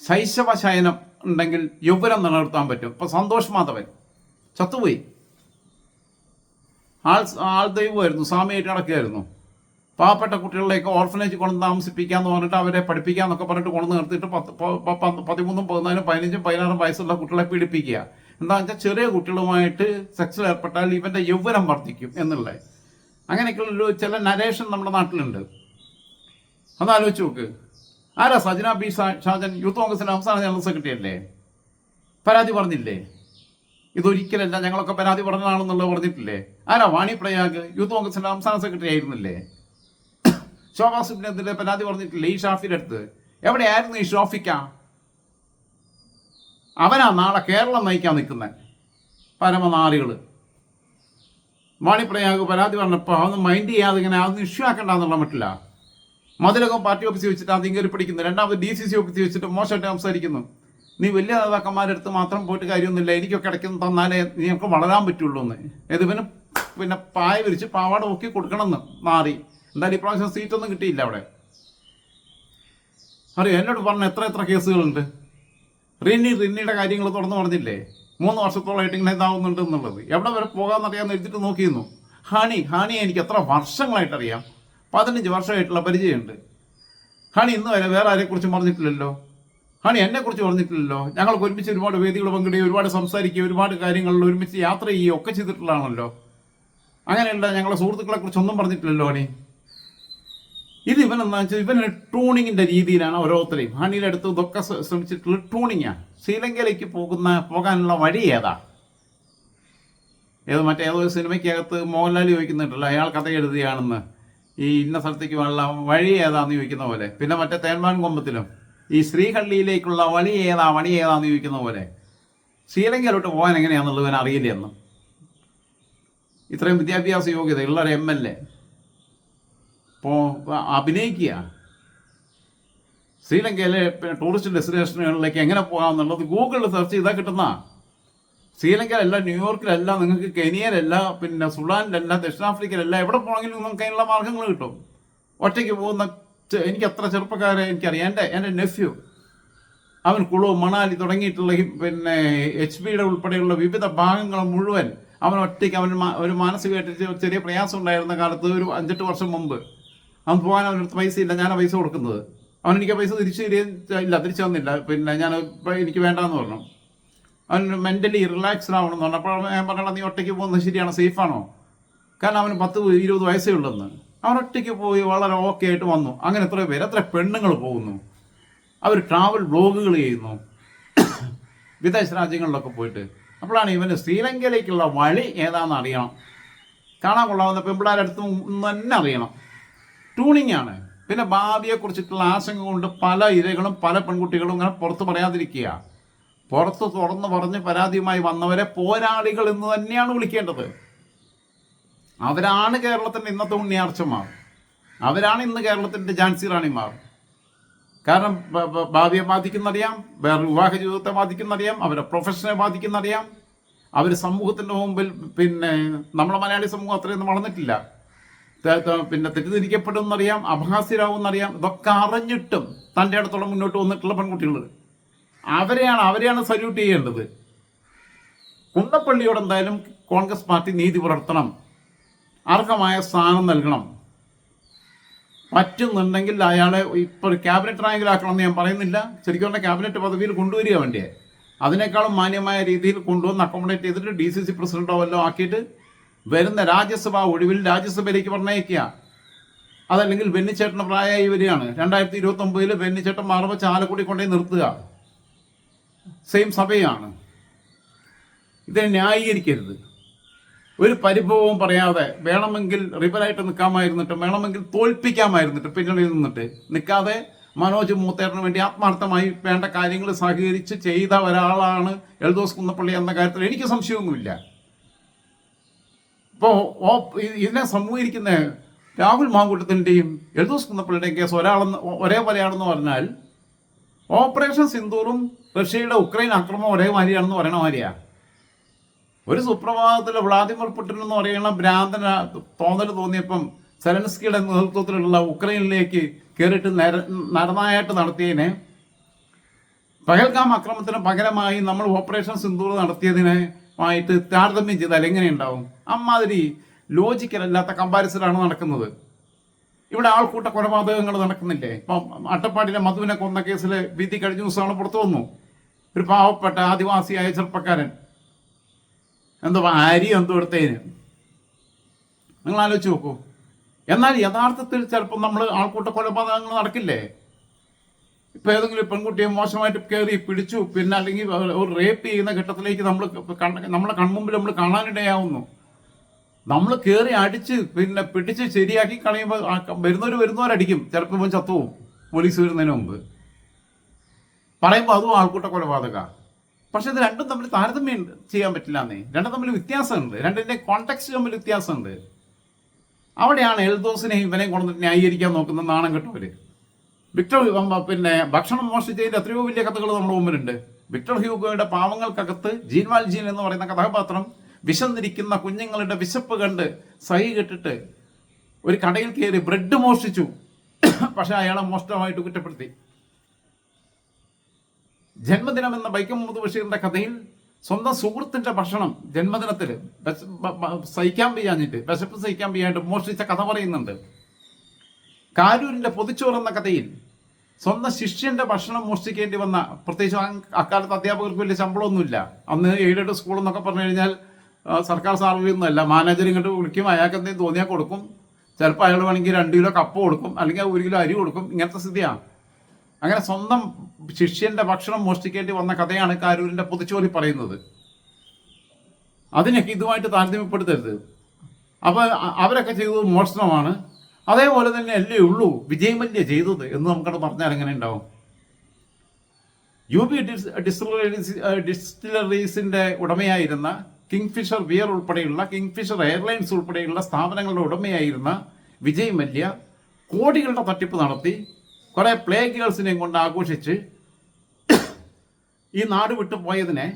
ശൈശവ ശയനം ഉണ്ടെങ്കിൽ യൗവനം നിലനിർത്താൻ പറ്റും. ഇപ്പൊ സന്തോഷ് മാധവൻ ചത്തുപോയി. ആൾ ദൈവമായിരുന്നു, സ്വാമിയായിട്ട് നടക്കുകയായിരുന്നു. പാവപ്പെട്ട കുട്ടികളിലേക്ക് ഓർഫനേജ് കൊണ്ട് താമസിപ്പിക്കാന്ന് പറഞ്ഞിട്ട് അവരെ പഠിപ്പിക്കാന്നൊക്കെ പറഞ്ഞിട്ട് കൊണ്ടു നിർത്തിയിട്ട് 13, 14, 15, 16 വയസ്സുള്ള കുട്ടികളെ പീഡിപ്പിക്കുക. എന്താണെന്ന് വെച്ചാൽ ചെറിയ കുട്ടികളുമായിട്ട് സെക്സിൽ ഏർപ്പെട്ടാൽ ഇവന്റെ യൗവനം വർദ്ധിക്കും എന്നുള്ളത്. അങ്ങനെയൊക്കെയുള്ളൊരു ചില നരേഷൻ നമ്മുടെ നാട്ടിലുണ്ട്. അതാലോചിച്ച് നോക്ക്. ആരാ സജന ബി ഷാജൻ യൂത്ത് കോൺഗ്രസിന്റെ സംസ്ഥാന ജനറൽ സെക്രട്ടറി അല്ലേ? പരാതി പറഞ്ഞില്ലേ? ഇതൊരിക്കലല്ല, ഞങ്ങളൊക്കെ പരാതി പറഞ്ഞതാണെന്നുള്ളത് പറഞ്ഞിട്ടില്ലേ? ആരാ വാണി പ്രയാഗ് യൂത്ത് കോൺഗ്രസിന്റെ സംസ്ഥാന സെക്രട്ടറി ആയിരുന്നില്ലേ? ശോഭാ സുബ്രഹ്മണ്യത്തിന്റെ പരാതി പറഞ്ഞിട്ടില്ലേ ഈ ഷാഫിയുടെ അടുത്ത്? എവിടെയായിരുന്നു ഈ ഷോഫിക്ക? അവനാ നാളെ കേരളം നയിക്കാൻ നിൽക്കുന്നത്. പരമനാറികള്. വാണിപ്രയാഗ് പരാതി പറഞ്ഞപ്പോൾ അതൊന്നും മൈൻഡ് ചെയ്യാതെ ഇങ്ങനെ അതൊന്നും ഇഷ്യൂ ആക്കണ്ടെന്നുള്ള മട്ടില്ല. മതിലകം പാർട്ടി ഓഫീസിൽ വെച്ചിട്ട് ആദ്യം കയറി പിടിക്കുന്നു, രണ്ടാമത് DCC ഓഫീസിൽ വെച്ചിട്ട് മോശമായിട്ട് സംസാരിക്കുന്നു. നീ വലിയ നേതാക്കന്മാരുടെ അടുത്ത് മാത്രം പോയിട്ട് കാര്യമൊന്നുമില്ല, എനിക്കൊക്കെ ഇടയ്ക്ക് തന്നാലേ നീക്ക് വളരാൻ പറ്റുള്ളൂ എന്ന്. ഇതിവന് പിന്നെ പായ വിരിച്ച് പാവാട നോക്കി കൊടുക്കണമെന്ന് മാറി. എന്തായാലും ഇപ്രാവശ്യം സീറ്റൊന്നും കിട്ടിയില്ല അവിടെ. അറിയോ, എന്നോട് പറഞ്ഞ എത്ര കേസുകളുണ്ട്. റിന്നിയുടെ കാര്യങ്ങൾ തുറന്നു പറഞ്ഞില്ലേ? 3 വർഷത്തോളമായിട്ട് ഇങ്ങനെ ഇതാവുന്നുണ്ട് എന്നുള്ളത്. എവിടെ വരെ പോകാമെന്നറിയാമെന്ന് എഴുതിയിട്ട് നോക്കിയിരുന്നു. ഹണിയെ എനിക്ക് എത്ര വർഷങ്ങളായിട്ടറിയാം. 15 വർഷമായിട്ടുള്ള പരിചയമുണ്ട്. ഹണി ഇന്ന് വരെ വേറെ ആരെക്കുറിച്ചും പറഞ്ഞിട്ടില്ലല്ലോ. ഹണി എന്നെക്കുറിച്ച് പറഞ്ഞിട്ടില്ലല്ലോ. ഞങ്ങൾക്ക് ഒരുമിച്ച് ഒരുപാട് വേദികൾ പങ്കിടുകയും ഒരുപാട് സംസാരിക്കുകയും ഒരുപാട് കാര്യങ്ങളിൽ ഒരുമിച്ച് യാത്ര ചെയ്യുകയും ഒക്കെ ചെയ്തിട്ടുള്ളതാണല്ലോ. അങ്ങനെയല്ല, ഞങ്ങളെ സുഹൃത്തുക്കളെ കുറിച്ചൊന്നും പറഞ്ഞിട്ടില്ലല്ലോ ഹണി. ഇത് ഇവനെന്താ വെച്ചാൽ ഇവന് ട്യൂണിങ്ങിൻ്റെ രീതിയിലാണ് ഓരോരുത്തരെയും. ഹണിയുടെ അടുത്ത് ഇതൊക്കെ ശ്രമിച്ചിട്ടുള്ള ട്യൂണിങ്ങാണ്. ശ്രീലങ്കയിലേക്ക് പോകാനുള്ള വഴി ഏതാ? ഏതോ ഒരു സിനിമയ്ക്കകത്ത് മോഹൻലാൽ ചോദിക്കുന്നുണ്ടല്ലോ, അയാൾ കഥ എഴുതുകയാണെന്ന്, ഈ ഇന്ന സ്ഥലത്തേക്ക് ഉള്ള വഴി ഏതാന്ന് ചോദിക്കുന്ന പോലെ. പിന്നെ മറ്റേ തേന്മാൻ കൊമ്പത്തിലും ഈ ശ്രീഹള്ളിയിലേക്കുള്ള വഴി ഏതാന്ന് ചോദിക്കുന്ന പോലെ. ശ്രീലങ്കയിലോട്ട് പോകാൻ എങ്ങനെയാണെന്നുള്ളത് ഇവൻ അറിയില്ല എന്ന്. ഇത്രയും വിദ്യാഭ്യാസ യോഗ്യത ഉള്ള ഒരു MLA അഭിനയിക്കുക. ശ്രീലങ്കയിലെ ടൂറിസ്റ്റ് ഡെസ്റ്റിനേഷനുകളിലേക്ക് എങ്ങനെ പോകാമെന്നുള്ളത് ഗൂഗിളിൽ സെർച്ച് ചെയ്താൽ കിട്ടുന്ന. ശ്രീലങ്കയിലല്ല, ന്യൂയോർക്കിലല്ല, നിങ്ങൾക്ക് കെനിയയിലല്ല, പിന്നെ സുഡാനിലല്ല, ദക്ഷിണാഫ്രിക്കയിലല്ല, എവിടെ പോകണമെങ്കിലും നിങ്ങൾക്ക് അതിനുള്ള മാർഗങ്ങൾ കിട്ടും. ഒറ്റയ്ക്ക് പോകുന്ന എനിക്ക് അത്ര ചെറുപ്പക്കാരെ എനിക്കറിയാം. എൻ്റെ നെഫ്യൂ, അവൻ കുളു, മണാലി തുടങ്ങിയിട്ടുള്ള പിന്നെ HBയുടെ ഉൾപ്പെടെയുള്ള വിവിധ ഭാഗങ്ങൾ മുഴുവൻ അവൻ ഒറ്റയ്ക്ക്, ഒരു മാനസികമായിട്ട് ചെറിയ പ്രയാസം ഉണ്ടായിരുന്ന കാലത്ത് ഒരു 5-8 വർഷം മുമ്പ് അവൻ പോകാൻ അവനടുത്ത് പൈസ ഇല്ല, ഞാനാണ് പൈസ കൊടുക്കുന്നത്. അവൻ എനിക്ക് പൈസ തിരിച്ചു തന്നില്ല. പിന്നെ എനിക്ക് വേണ്ടാന്ന് പറഞ്ഞു. അവൻ മെൻ്റലി റിലാക്സ്ഡ് ആവണമെന്ന് പറഞ്ഞു. അപ്പോൾ ഞാൻ പറഞ്ഞാൽ നീ ഒറ്റയ്ക്ക് പോകുന്നത് ശരിയാണോ, സേഫാണോ? കാരണം അവന് 10-20 വയസ്സേ ഉള്ളെന്ന്. അവൻ ഒറ്റയ്ക്ക് പോയി വളരെ ഓക്കെ ആയിട്ട് വന്നു. അങ്ങനെ എത്ര പെണ്ണുങ്ങൾ പോകുന്നു. അവർ ട്രാവൽ വ്ലോഗുകൾ ചെയ്യുന്നു വിദേശ രാജ്യങ്ങളിലൊക്കെ പോയിട്ട്. അപ്പോഴാണ് ഇവന് ശ്രീലങ്കയിലേക്കുള്ള വഴി ഏതാണെന്ന് അറിയണം. കാണാൻ കൊള്ളാവുന്ന പെമ്പിളാരടുത്തും തന്നെ അറിയണം. ട്യൂണിങ് ആണ്. പിന്നെ ഭാവിയെക്കുറിച്ചിട്ടുള്ള ആശങ്ക കൊണ്ട് പല ഇരകളും പല പെൺകുട്ടികളും ഇങ്ങനെ പുറത്ത് പറയാതിരിക്കുക. പുറത്ത് തുറന്ന് പറഞ്ഞ് പരാതിയുമായി വന്നവരെ പോരാളികൾ എന്ന് തന്നെയാണ് വിളിക്കേണ്ടത്. അവരാണ് കേരളത്തിൻ്റെ ഇന്നത്തെ ഉണ്ണിയാർച്ചമാർ. അവരാണ് ഇന്ന് കേരളത്തിൻ്റെ ഝാൻസി റാണിമാർ. കാരണം ഭാവിയെ ബാധിക്കുന്നറിയാം, വേറെ വിവാഹ ജീവിതത്തെ ബാധിക്കുന്നറിയാം, അവരുടെ പ്രൊഫഷനെ ബാധിക്കുന്നറിയാം, അവർ സമൂഹത്തിൻ്റെ മുമ്പിൽ പിന്നെ നമ്മളെ മലയാളി സമൂഹം അത്രയൊന്നും വളർന്നിട്ടില്ല, പിന്നെ തെറ്റിദ്ധരിക്കപ്പെടുമെന്നറിയാം, അപഹാസ്യരാകുമെന്നറിയാം. ഇതൊക്കെ അറിഞ്ഞിട്ടും തൻ്റെ അടുത്തോളം മുന്നോട്ട് വന്നിട്ടുള്ള പെൺകുട്ടികൾ അവരെയാണ് സല്യൂട്ട് ചെയ്യേണ്ടത്. കുന്നപ്പള്ളിയോട് എന്തായാലും കോൺഗ്രസ് പാർട്ടി നീതി പുലർത്തണം, അർഹമായ സ്ഥാനം നൽകണം. പറ്റുന്നുണ്ടെങ്കിൽ അയാളെ ഇപ്പോൾ ക്യാബിനറ്റ് റാങ്കിലാക്കണമെന്ന് ഞാൻ പറയുന്നില്ല. ശരിക്കും പറഞ്ഞാൽ ക്യാബിനറ്റ് പദവിയിൽ കൊണ്ടുവരിക വേണ്ടിയേ. അതിനേക്കാളും മാന്യമായ രീതിയിൽ കൊണ്ടുവന്ന് അക്കോമഡേറ്റ് ചെയ്തിട്ട് DCC പ്രസിഡന്റോ വല്ലതും ആക്കിയിട്ട് വരുന്ന രാജ്യസഭാ ഒഴിവിൽ രാജ്യസഭയിലേക്ക് പറഞ്ഞയക്കുക. അതല്ലെങ്കിൽ ബെന്നിച്ചേട്ടന് പ്രായമായി വരികയാണ്. 2029 ബെന്നിച്ചേട്ടൻ മാറുമ്പോൾ ചാലക്കുടി കൊണ്ടുപോയി നിർത്തുക. സെയിം സഭയാണ്. ഇതിനെ ന്യായീകരിക്കരുത്. ഒരു പരിഭവവും പറയാതെ വേണമെങ്കിൽ റിബലായിട്ട് നിൽക്കാമായിരുന്നിട്ടും വേണമെങ്കിൽ തോൽപ്പിക്കാമായിരുന്നിട്ട് പിന്നണിയിൽ നിന്നിട്ട് നിൽക്കാതെ മനോജ് മൂത്തേറിന് വേണ്ടി ആത്മാർത്ഥമായി വേണ്ട കാര്യങ്ങൾ സഹകരിച്ച് ചെയ്ത ഒരാളാണ് എൽദോസ് കുന്നപ്പള്ളി എന്ന കാര്യത്തിൽ എനിക്ക് സംശയമൊന്നുമില്ല. ഇപ്പോൾ ഇതിനെ സമൂഹിക്കുന്ന രാഹുൽ മാങ്കൂട്ടത്തിൻ്റെയും എൽദോസ് കുന്നപ്പള്ളിയുടെയും കേസ് ഒരേപോലെയാണെന്ന് പറഞ്ഞാൽ ഓപ്പറേഷൻ സിന്ദൂറും റഷ്യയുടെ ഉക്രൈൻ ആക്രമണം ഒരേമാതിരിയാണെന്ന് പറയണ മാതിരിയാണ്. ഒരു സുപ്രഭാതത്തിൽ വ്ളാദിമിർ പുടിൻ എന്ന് പറയുന്ന ഭ്രാന്തന തോന്നൽ തോന്നിയപ്പം സെലൻസ്കിയുടെ നേതൃത്വത്തിലുള്ള ഉക്രൈനിലേക്ക് കയറിയിട്ട് നരനായാട്ട് നടത്തിയതിനെ പഹൽഗാം ആക്രമണത്തിന് പകരമായി നമ്മൾ ഓപ്പറേഷൻ സിന്ദൂർ നടത്തിയതിനുമായിട്ട് താരതമ്യം ചെയ്താൽ എങ്ങനെയുണ്ടാവും? അമ്മാതിരി ലോജിക്കലല്ലാത്ത കമ്പാരിസനാണ് നടക്കുന്നത്. ഇവിടെ ആൾക്കൂട്ട കൊലപാതകങ്ങൾ നടക്കുന്നില്ലേ? ഇപ്പം അട്ടപ്പാടിയിലെ മധുവിനെ കൊന്ന കേസിലെ വിധി കഴിഞ്ഞ ദിവസമാണ് പുറത്തു വന്നു. ഒരു പാവപ്പെട്ട ആദിവാസിയായ ചെറുപ്പക്കാരൻ എന്തോ അരി എന്തോ എടുത്തതിന്. നിങ്ങൾ ആലോചിച്ച് നോക്കൂ. എന്നാൽ യഥാർത്ഥത്തിൽ ചിലപ്പോൾ നമ്മൾ ആൾക്കൂട്ട കൊലപാതകങ്ങൾ നടക്കില്ലേ? ഇപ്പം ഏതെങ്കിലും പെൺകുട്ടിയെ മോശമായിട്ട് കയറി പിടിച്ചു, പിന്നെ അല്ലെങ്കിൽ ഒരു റേപ്പ് ചെയ്യുന്ന ഘട്ടത്തിലേക്ക് നമ്മളെ കൺമുമ്പിൽ നമ്മൾ കാണാനിടയാവുന്നു. നമ്മൾ കയറി അടിച്ച് പിന്നെ പിടിച്ച് ശരിയാക്കി കളയുമ്പോൾ വരുന്നവരടിക്കും. ചിലപ്പോൾ ഇവൻ ചത്തുവും പോലീസ് വരുന്നതിന് മുമ്പ്. പറയുമ്പോൾ അതും ആൾക്കൂട്ട കൊലപാതക. പക്ഷെ ഇത് രണ്ടും തമ്മിൽ താരതമ്യം ചെയ്യാൻ പറ്റില്ലെന്നേ. രണ്ടും തമ്മിൽ വ്യത്യാസമുണ്ട്. രണ്ടിൻ്റെ കോണ്ടെക്സ്റ്റ് തമ്മിൽ വ്യത്യാസമുണ്ട്. അവിടെയാണ് എൽദോസിനെയും ഇവനെയും കൊണ്ടിട്ട് ന്യായീകരിക്കാൻ നോക്കുന്ന നാണം കെട്ടവർ. വിക്ടർ പിന്നെ ഭക്ഷണം മോഷ്ടിച്ചതിൻ്റെ എത്രയോ വലിയ കഥകൾ നമ്മുടെ മുമ്പിലുണ്ട്. വിക്ടർ ഹ്യൂഗോയുടെ പാവങ്ങൾക്കകത്ത് ജീൻ വാൽജീൻ എന്ന് പറയുന്ന കഥാപാത്രം വിശന്നിരിക്കുന്ന കുഞ്ഞുങ്ങളുടെ വിശപ്പ് കണ്ട് സഹി കെട്ടിട്ട് ഒരു കടയിൽ കയറി ബ്രെഡ് മോഷ്ടിച്ചു. പക്ഷെ അയാളെ മോഷ്ടമായിട്ട് കുറ്റപ്പെടുത്തി. ജന്മദിനം എന്ന വൈക്കം മുഹമ്മദ് ബഷീറിന്റെ കഥയിൽ സ്വന്തം സുഹൃത്തിന്റെ ഭക്ഷണം ജന്മദിനത്തിൽ സഹിക്കാൻ വയ്യാഞ്ഞിട്ട് വിശപ്പ് സഹിക്കാൻ വയ്യായിട്ട് മോഷ്ടിച്ച കഥ പറയുന്നുണ്ട്. കാരൂരിന്റെ പൊതിച്ചോറ് എന്ന കഥയിൽ സ്വന്തം ശിഷ്യന്റെ ഭക്ഷണം മോഷ്ടിക്കേണ്ടി വന്ന, പ്രത്യേകിച്ച് അക്കാലത്ത് അധ്യാപകർക്ക് വലിയ ശമ്പളമൊന്നുമില്ല. അന്ന് എയ്ഡഡ് സ്കൂൾ എന്നൊക്കെ പറഞ്ഞു കഴിഞ്ഞാൽ സർക്കാർ സാലറിയൊന്നുമല്ല. മാനേജർ ഇങ്ങോട്ട് വിളിക്കും, അയാൾക്ക് എന്തെങ്കിലും തോന്നിയാൽ കൊടുക്കും. ചിലപ്പോൾ അയാൾ വേണമെങ്കിൽ 2 കിലോ കപ്പ കൊടുക്കും, അല്ലെങ്കിൽ 1 കിലോ അരി കൊടുക്കും. ഇങ്ങനത്തെ സ്ഥിതിയാണ്. അങ്ങനെ സ്വന്തം ശിഷ്യന്റെ ഭക്ഷണം മോഷ്ടിക്കേണ്ടി വന്ന കഥയാണ് കാരൂരിന്റെ പൊതിച്ചോറി പറയുന്നത്. അതിനൊക്കെ ഇതുമായിട്ട് താരതമ്യപ്പെടുത്തരുത്. അപ്പോൾ അവരൊക്കെ ചെയ്തത് മോഷണമാണ്. അതേപോലെ തന്നെ അല്ലേ ഉള്ളൂ വിജയ് മല്യ ചെയ്തത് എന്ന് നമുക്കത് പറഞ്ഞാൽ എങ്ങനെ ഉണ്ടാവും? UB ഡിസ്റ്റിലറീസിന്റെ ഉടമയായിരുന്ന കിങ്ഫിഷർ ബിയർ ഉൾപ്പെടെയുള്ള കിങ്ഫിഷർ എയർലൈൻസ് ഉൾപ്പെടെയുള്ള സ്ഥാപനങ്ങളുടെ ഉടമയായിരുന്ന വിജയ് മല്യ കോടികളുടെ തട്ടിപ്പ് നടത്തി കുറേ പ്ലേ ഗേൾസിനെയും കൊണ്ട് ആഘോഷിച്ച് ഈ നാട് വിട്ടു പോയതിനെ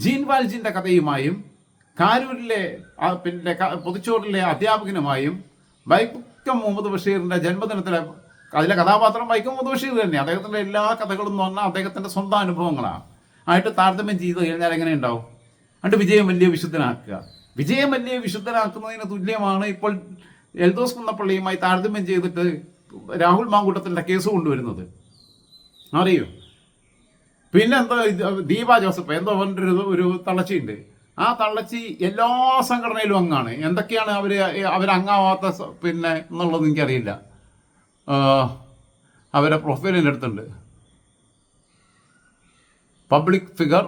ജീൻ വാൽജിൻ്റെ കഥയുമായും കാരൂരിലെ പിന്നെ പൊതിച്ചോറിലെ അധ്യാപകനുമായും വൈക്കം മുഹമ്മദ് ബഷീറിൻ്റെ ജന്മദിനത്തിലെ അതിലെ കഥാപാത്രം വൈക്കം മുഹമ്മദ് ബഷീർ തന്നെ. അദ്ദേഹത്തിൻ്റെ എല്ലാ കഥകളും എന്ന് പറഞ്ഞാൽ അദ്ദേഹത്തിൻ്റെ സ്വന്തം അനുഭവങ്ങളാണ്. ആയിട്ട് താരതമ്യം ചെയ്ത് കഴിഞ്ഞാൽ എങ്ങനെ ഉണ്ടാവും? എന്നിട്ട് വിജയം വലിയ വിശുദ്ധനാക്കുക. വിജയം വലിയ വിശുദ്ധനാക്കുന്നതിന് തുല്യമാണ് ഇപ്പോൾ എൽദോസ് കുന്നപ്പള്ളിയുമായി താരതമ്യം ചെയ്തിട്ട് രാഹുൽ മാങ്കൂട്ടത്തിൻ്റെ കേസ് കൊണ്ടുവരുന്നത്. അറിയോ? പിന്നെ എന്താ ദീപ ജോസഫ് എന്തോ ഒരു തള്ളച്ചിയുണ്ട്. ആ തള്ളച്ചി എല്ലാ സംഘടനയിലും അംഗമാണ്. എന്തൊക്കെയാണ് അവരംഗമാവാത്ത പിന്നെ എന്നുള്ളത് എനിക്കറിയില്ല. അവരെ പ്രൊഫൈലിൻ്റെ അടുത്തുണ്ട്. പബ്ലിക് ഫിഗർ,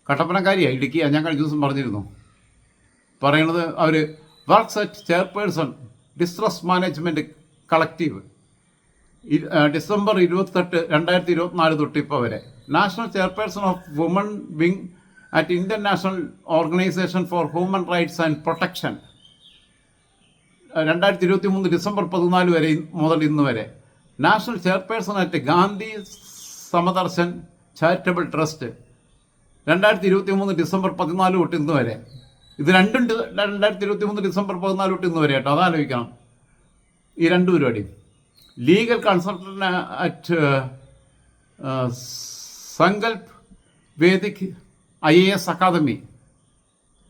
കട്ടപ്പനക്കാരിയാണ്, ഇടുക്കിയാണ്. ഞാൻ കഴിഞ്ഞ ദിവസം പറഞ്ഞിരുന്നു. പറയണത് അവർ works at chairperson distress management collective December 28, 2024 തൊട്ട് ഇപ്പോൾ വരെ. National chairperson of woman wing at Indian national organisation for human rights and protection 2023 December 14 വരെ മുതൽ ഇന്ന് വരെ. National chairperson at Gandhi Samadarshan charitable trust 2023 December 14 തൊട്ട് ഇന്ന് വരെ. ഇത് രണ്ടും 2023 ഡിസംബർ 14 തൊട്ട് ഇന്ന് വരെ കേട്ടോ, അതാലോചിക്കണം ഈ രണ്ട് പരിപാടി. Legal consultant at Sankalp Vedic IAS academy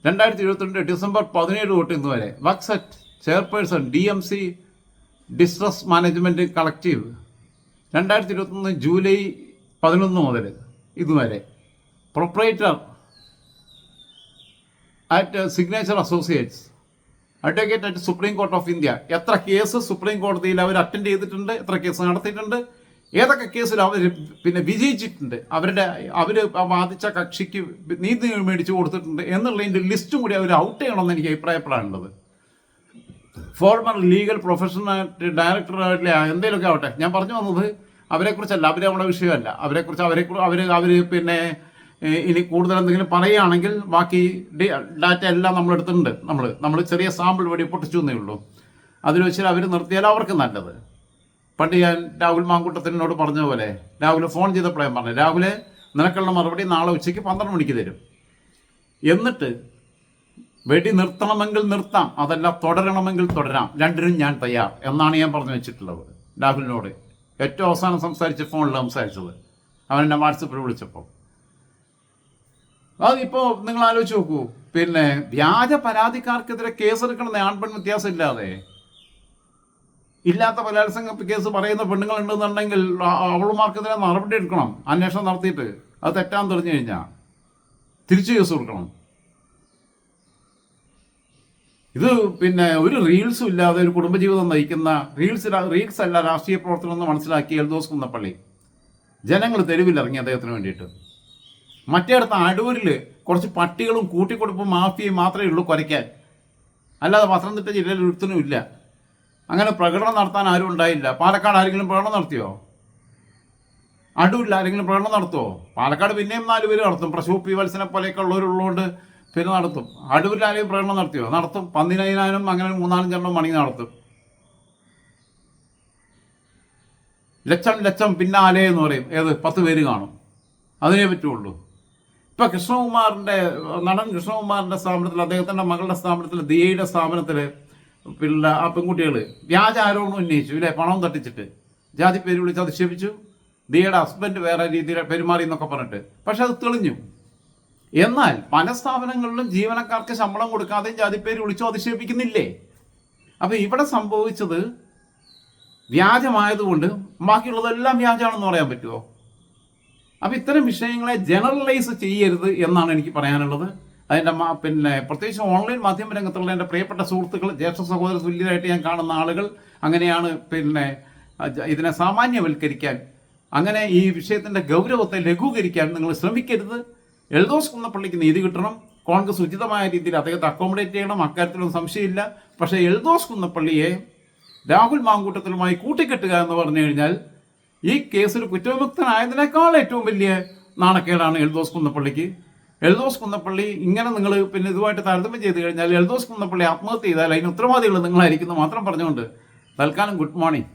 2022 December 17 തൊട്ട് ഇന്ന് വരെ. Works at chairperson DMC distress management collective 2021 July 11 മുതൽ ഇതുവരെ. Proprietor at signature associates advocate at supreme court of India. എത്ര കേസ് സുപ്രീം കോടതിയിൽ അവർ അറ്റൻഡ് ചെയ്തിട്ടുണ്ട്, എത്ര കേസ് നടത്തിയിട്ടുണ്ട്, ഏതൊക്കെ കേസിൽ അവർ വിജയിച്ചിട്ടുണ്ട്, അവർ വാദിച്ച കക്ഷിക്ക് നീതി മേടിച്ചു കൊടുത്തിട്ടുണ്ട് എന്നുള്ളതിൻ്റെ ലിസ്റ്റും കൂടി അവർ ഔട്ട് ചെയ്യണമെന്ന് എനിക്ക് അഭിപ്രായപ്പെടാനുള്ളത്. ഫോർമർ ലീഗൽ പ്രൊഫഷണൽ ഡയറക്ടറായിട്ടില്ല എന്തെങ്കിലുമൊക്കെ ആവട്ടെ, ഞാൻ പറഞ്ഞു വന്നത് അവരെക്കുറിച്ചല്ല, നമ്മുടെ വിഷയമല്ല. അവർ ഇനി കൂടുതൽ എന്തെങ്കിലും പറയുകയാണെങ്കിൽ ബാക്കി ഡാറ്റ എല്ലാം നമ്മളെടുത്തിട്ടുണ്ട്. നമ്മൾ ചെറിയ സാമ്പിൾ വഴി പൊട്ടിച്ചു എന്നേ ഉള്ളൂ. അതിൽ വെച്ചാൽ അവർ നിർത്തിയാൽ അവർക്ക് നല്ലത്. പണ്ട് ഞാൻ രാഹുൽ മാങ്കൂട്ടത്തിനോട് പറഞ്ഞ പോലെ, രാഹുൽ ഫോൺ ചെയ്തപ്പോഴേ പറഞ്ഞു, രാഹുലെ നിനക്കുള്ള മറുപടി നാളെ ഉച്ചയ്ക്ക് 12 മണിക്ക് തരും. എന്നിട്ട് വെടി നിർത്തണമെങ്കിൽ നിർത്താം, അതല്ല തുടരണമെങ്കിൽ തുടരാം, രണ്ടിനും ഞാൻ തയ്യാർ എന്നാണ് ഞാൻ പറഞ്ഞു വെച്ചിട്ടുള്ളത് രാഹുലിനോട്. ഏറ്റവും അവസാനം ഫോണിൽ സംസാരിച്ചത് അവൻ എന്നെ വാട്സപ്പിൽ വിളിച്ചപ്പോൾ. അതിപ്പോൾ നിങ്ങൾ ആലോചിച്ച് നോക്കൂ, വ്യാജ പരാതിക്കാർക്കെതിരെ കേസെടുക്കണമെന്ന് ആൺപെൺ വ്യത്യാസം ഇല്ലാതെ. ഇല്ലാത്ത ബലാത്സംഗ കേസ് പറയുന്ന പെണ്ണുങ്ങളുണ്ടെന്നുണ്ടെങ്കിൽ അവളുമാർക്കെതിരെ നടപടി എടുക്കണം, അന്വേഷണം നടത്തിയിട്ട്. അത് തെറ്റാൻ തെളിഞ്ഞു കഴിഞ്ഞാൽ തിരിച്ചു കേസ് കൊടുക്കണം. ഇത് ഒരു റീൽസും ഇല്ലാതെ ഒരു കുടുംബജീവിതം നയിക്കുന്ന റീൽസ് അല്ല രാഷ്ട്രീയ പ്രവർത്തനം എന്ന് മനസ്സിലാക്കി എൽദോസ് കുന്നപ്പള്ളി ജനങ്ങൾ തെരുവിലിറങ്ങി അദ്ദേഹത്തിന് വേണ്ടിയിട്ട്. മറ്റേടത്ത് അടൂരിൽ കുറച്ച് പട്ടികളും കൂട്ടിക്കൊടുപ്പും മാഫിയയും മാത്രമേ ഉള്ളൂ കുരയ്ക്കാൻ, അല്ലാതെ പത്തനംതിട്ട ജില്ലയിൽ ഒരുത്തനും ഇല്ല. അങ്ങനെ പ്രകടനം നടത്താൻ ആരും ഉണ്ടായില്ല. പാലക്കാട് ആരെങ്കിലും പ്രകടനം നടത്തിയോ? അടൂരിൽ ആരെങ്കിലും പ്രകടനം നടത്തുമോ? പാലക്കാട് പിന്നെയും 4 പേര് നടത്തും, പ്രശോഭ് പി വത്സനെ പോലെയൊക്കെ ഉള്ളവരുള്ളതുകൊണ്ട് നടത്തും. അടൂരിൽ ആരെയും പ്രകടനം നടത്തിയോ? നടത്തും. പന്നിനതിനാനും അങ്ങനെ 3-4 മണി നടത്തും. ലക്ഷം പിന്നാലെ എന്ന് പറയും, 10 പേര് കാണും, അതിനേ പറ്റുള്ളൂ. ഇപ്പം നടൻ കൃഷ്ണകുമാറിൻ്റെ സ്ഥാപനത്തിൽ, അദ്ദേഹത്തിൻ്റെ മകളുടെ സ്ഥാപനത്തിൽ, ദിയയുടെ സ്ഥാപനത്തിൽ ആ പെൺകുട്ടികൾ വ്യാജ ആരോപണം ഉന്നയിച്ചു ഇല്ലേ, പണം തട്ടിച്ചിട്ട് ജാതി പേര് വിളിച്ച് അധിക്ഷേപിച്ചു, ദിയയുടെ ഹസ്ബൻഡ് വേറെ രീതിയിൽ പെരുമാറി എന്നൊക്കെ പറഞ്ഞിട്ട്. പക്ഷെ അത് തെളിഞ്ഞു. എന്നാൽ പല സ്ഥാപനങ്ങളിലും ജീവനക്കാർക്ക് ശമ്പളം കൊടുക്കാതെയും ജാതിപ്പേര് വിളിച്ചോ അധിക്ഷേപിക്കുന്നില്ലേ? അപ്പം ഇവിടെ സംഭവിച്ചത് വ്യാജമായതുകൊണ്ട് ബാക്കിയുള്ളതെല്ലാം വ്യാജമാണെന്ന് പറയാൻ പറ്റുമോ? അപ്പം ഇത്തരം വിഷയങ്ങളെ ജനറലൈസ് ചെയ്യരുത് എന്നാണ് എനിക്ക് പറയാനുള്ളത്. അതിൻ്റെ പ്രത്യേകിച്ച് ഓൺലൈൻ മാധ്യമ രംഗത്തുള്ള എൻ്റെ പ്രിയപ്പെട്ട സുഹൃത്തുക്കൾ, ജ്യേഷ്ഠ സഹോദര തുല്യരായിട്ട് ഞാൻ കാണുന്ന ആളുകൾ അങ്ങനെയാണ് ഇതിനെ സാമാന്യവൽക്കരിക്കാൻ, അങ്ങനെ ഈ വിഷയത്തിൻ്റെ ഗൗരവത്തെ ലഘൂകരിക്കാൻ നിങ്ങൾ ശ്രമിക്കരുത്. എൽദോസ് കുന്നപ്പള്ളിക്ക് നീതി കിട്ടണം. കോൺഗ്രസ് ഉചിതമായ രീതിയിൽ അദ്ദേഹത്തെ അക്കോമഡേറ്റ് ചെയ്യണം, അക്കാര്യത്തിലൊന്നും സംശയമില്ല. പക്ഷേ എൽദോസ് കുന്നപ്പള്ളിയെ രാഹുൽ മാങ്കൂട്ടത്തിലുമായി കൂട്ടിക്കെട്ടുക എന്ന് പറഞ്ഞു കഴിഞ്ഞാൽ ഈ കേസിൽ കുറ്റവിമുക്തനായതിനേക്കാൾ ഏറ്റവും വലിയ നാണക്കേടാണ് എൽദോസ് കുന്നപ്പള്ളിക്ക്. എൽദോസ് കുന്നപ്പള്ളി ഇങ്ങനെ നിങ്ങൾ ഇതുമായിട്ട് താരതമ്യം ചെയ്ത് കഴിഞ്ഞാൽ എൽദോസ് കുന്നപ്പള്ളി ആത്മഹത്യ ചെയ്താൽ അതിന് ഉത്തരവാദികൾ നിങ്ങളായിരിക്കുന്നു മാത്രം പറഞ്ഞുകൊണ്ട് തൽക്കാലം ഗുഡ് മോർണിംഗ്.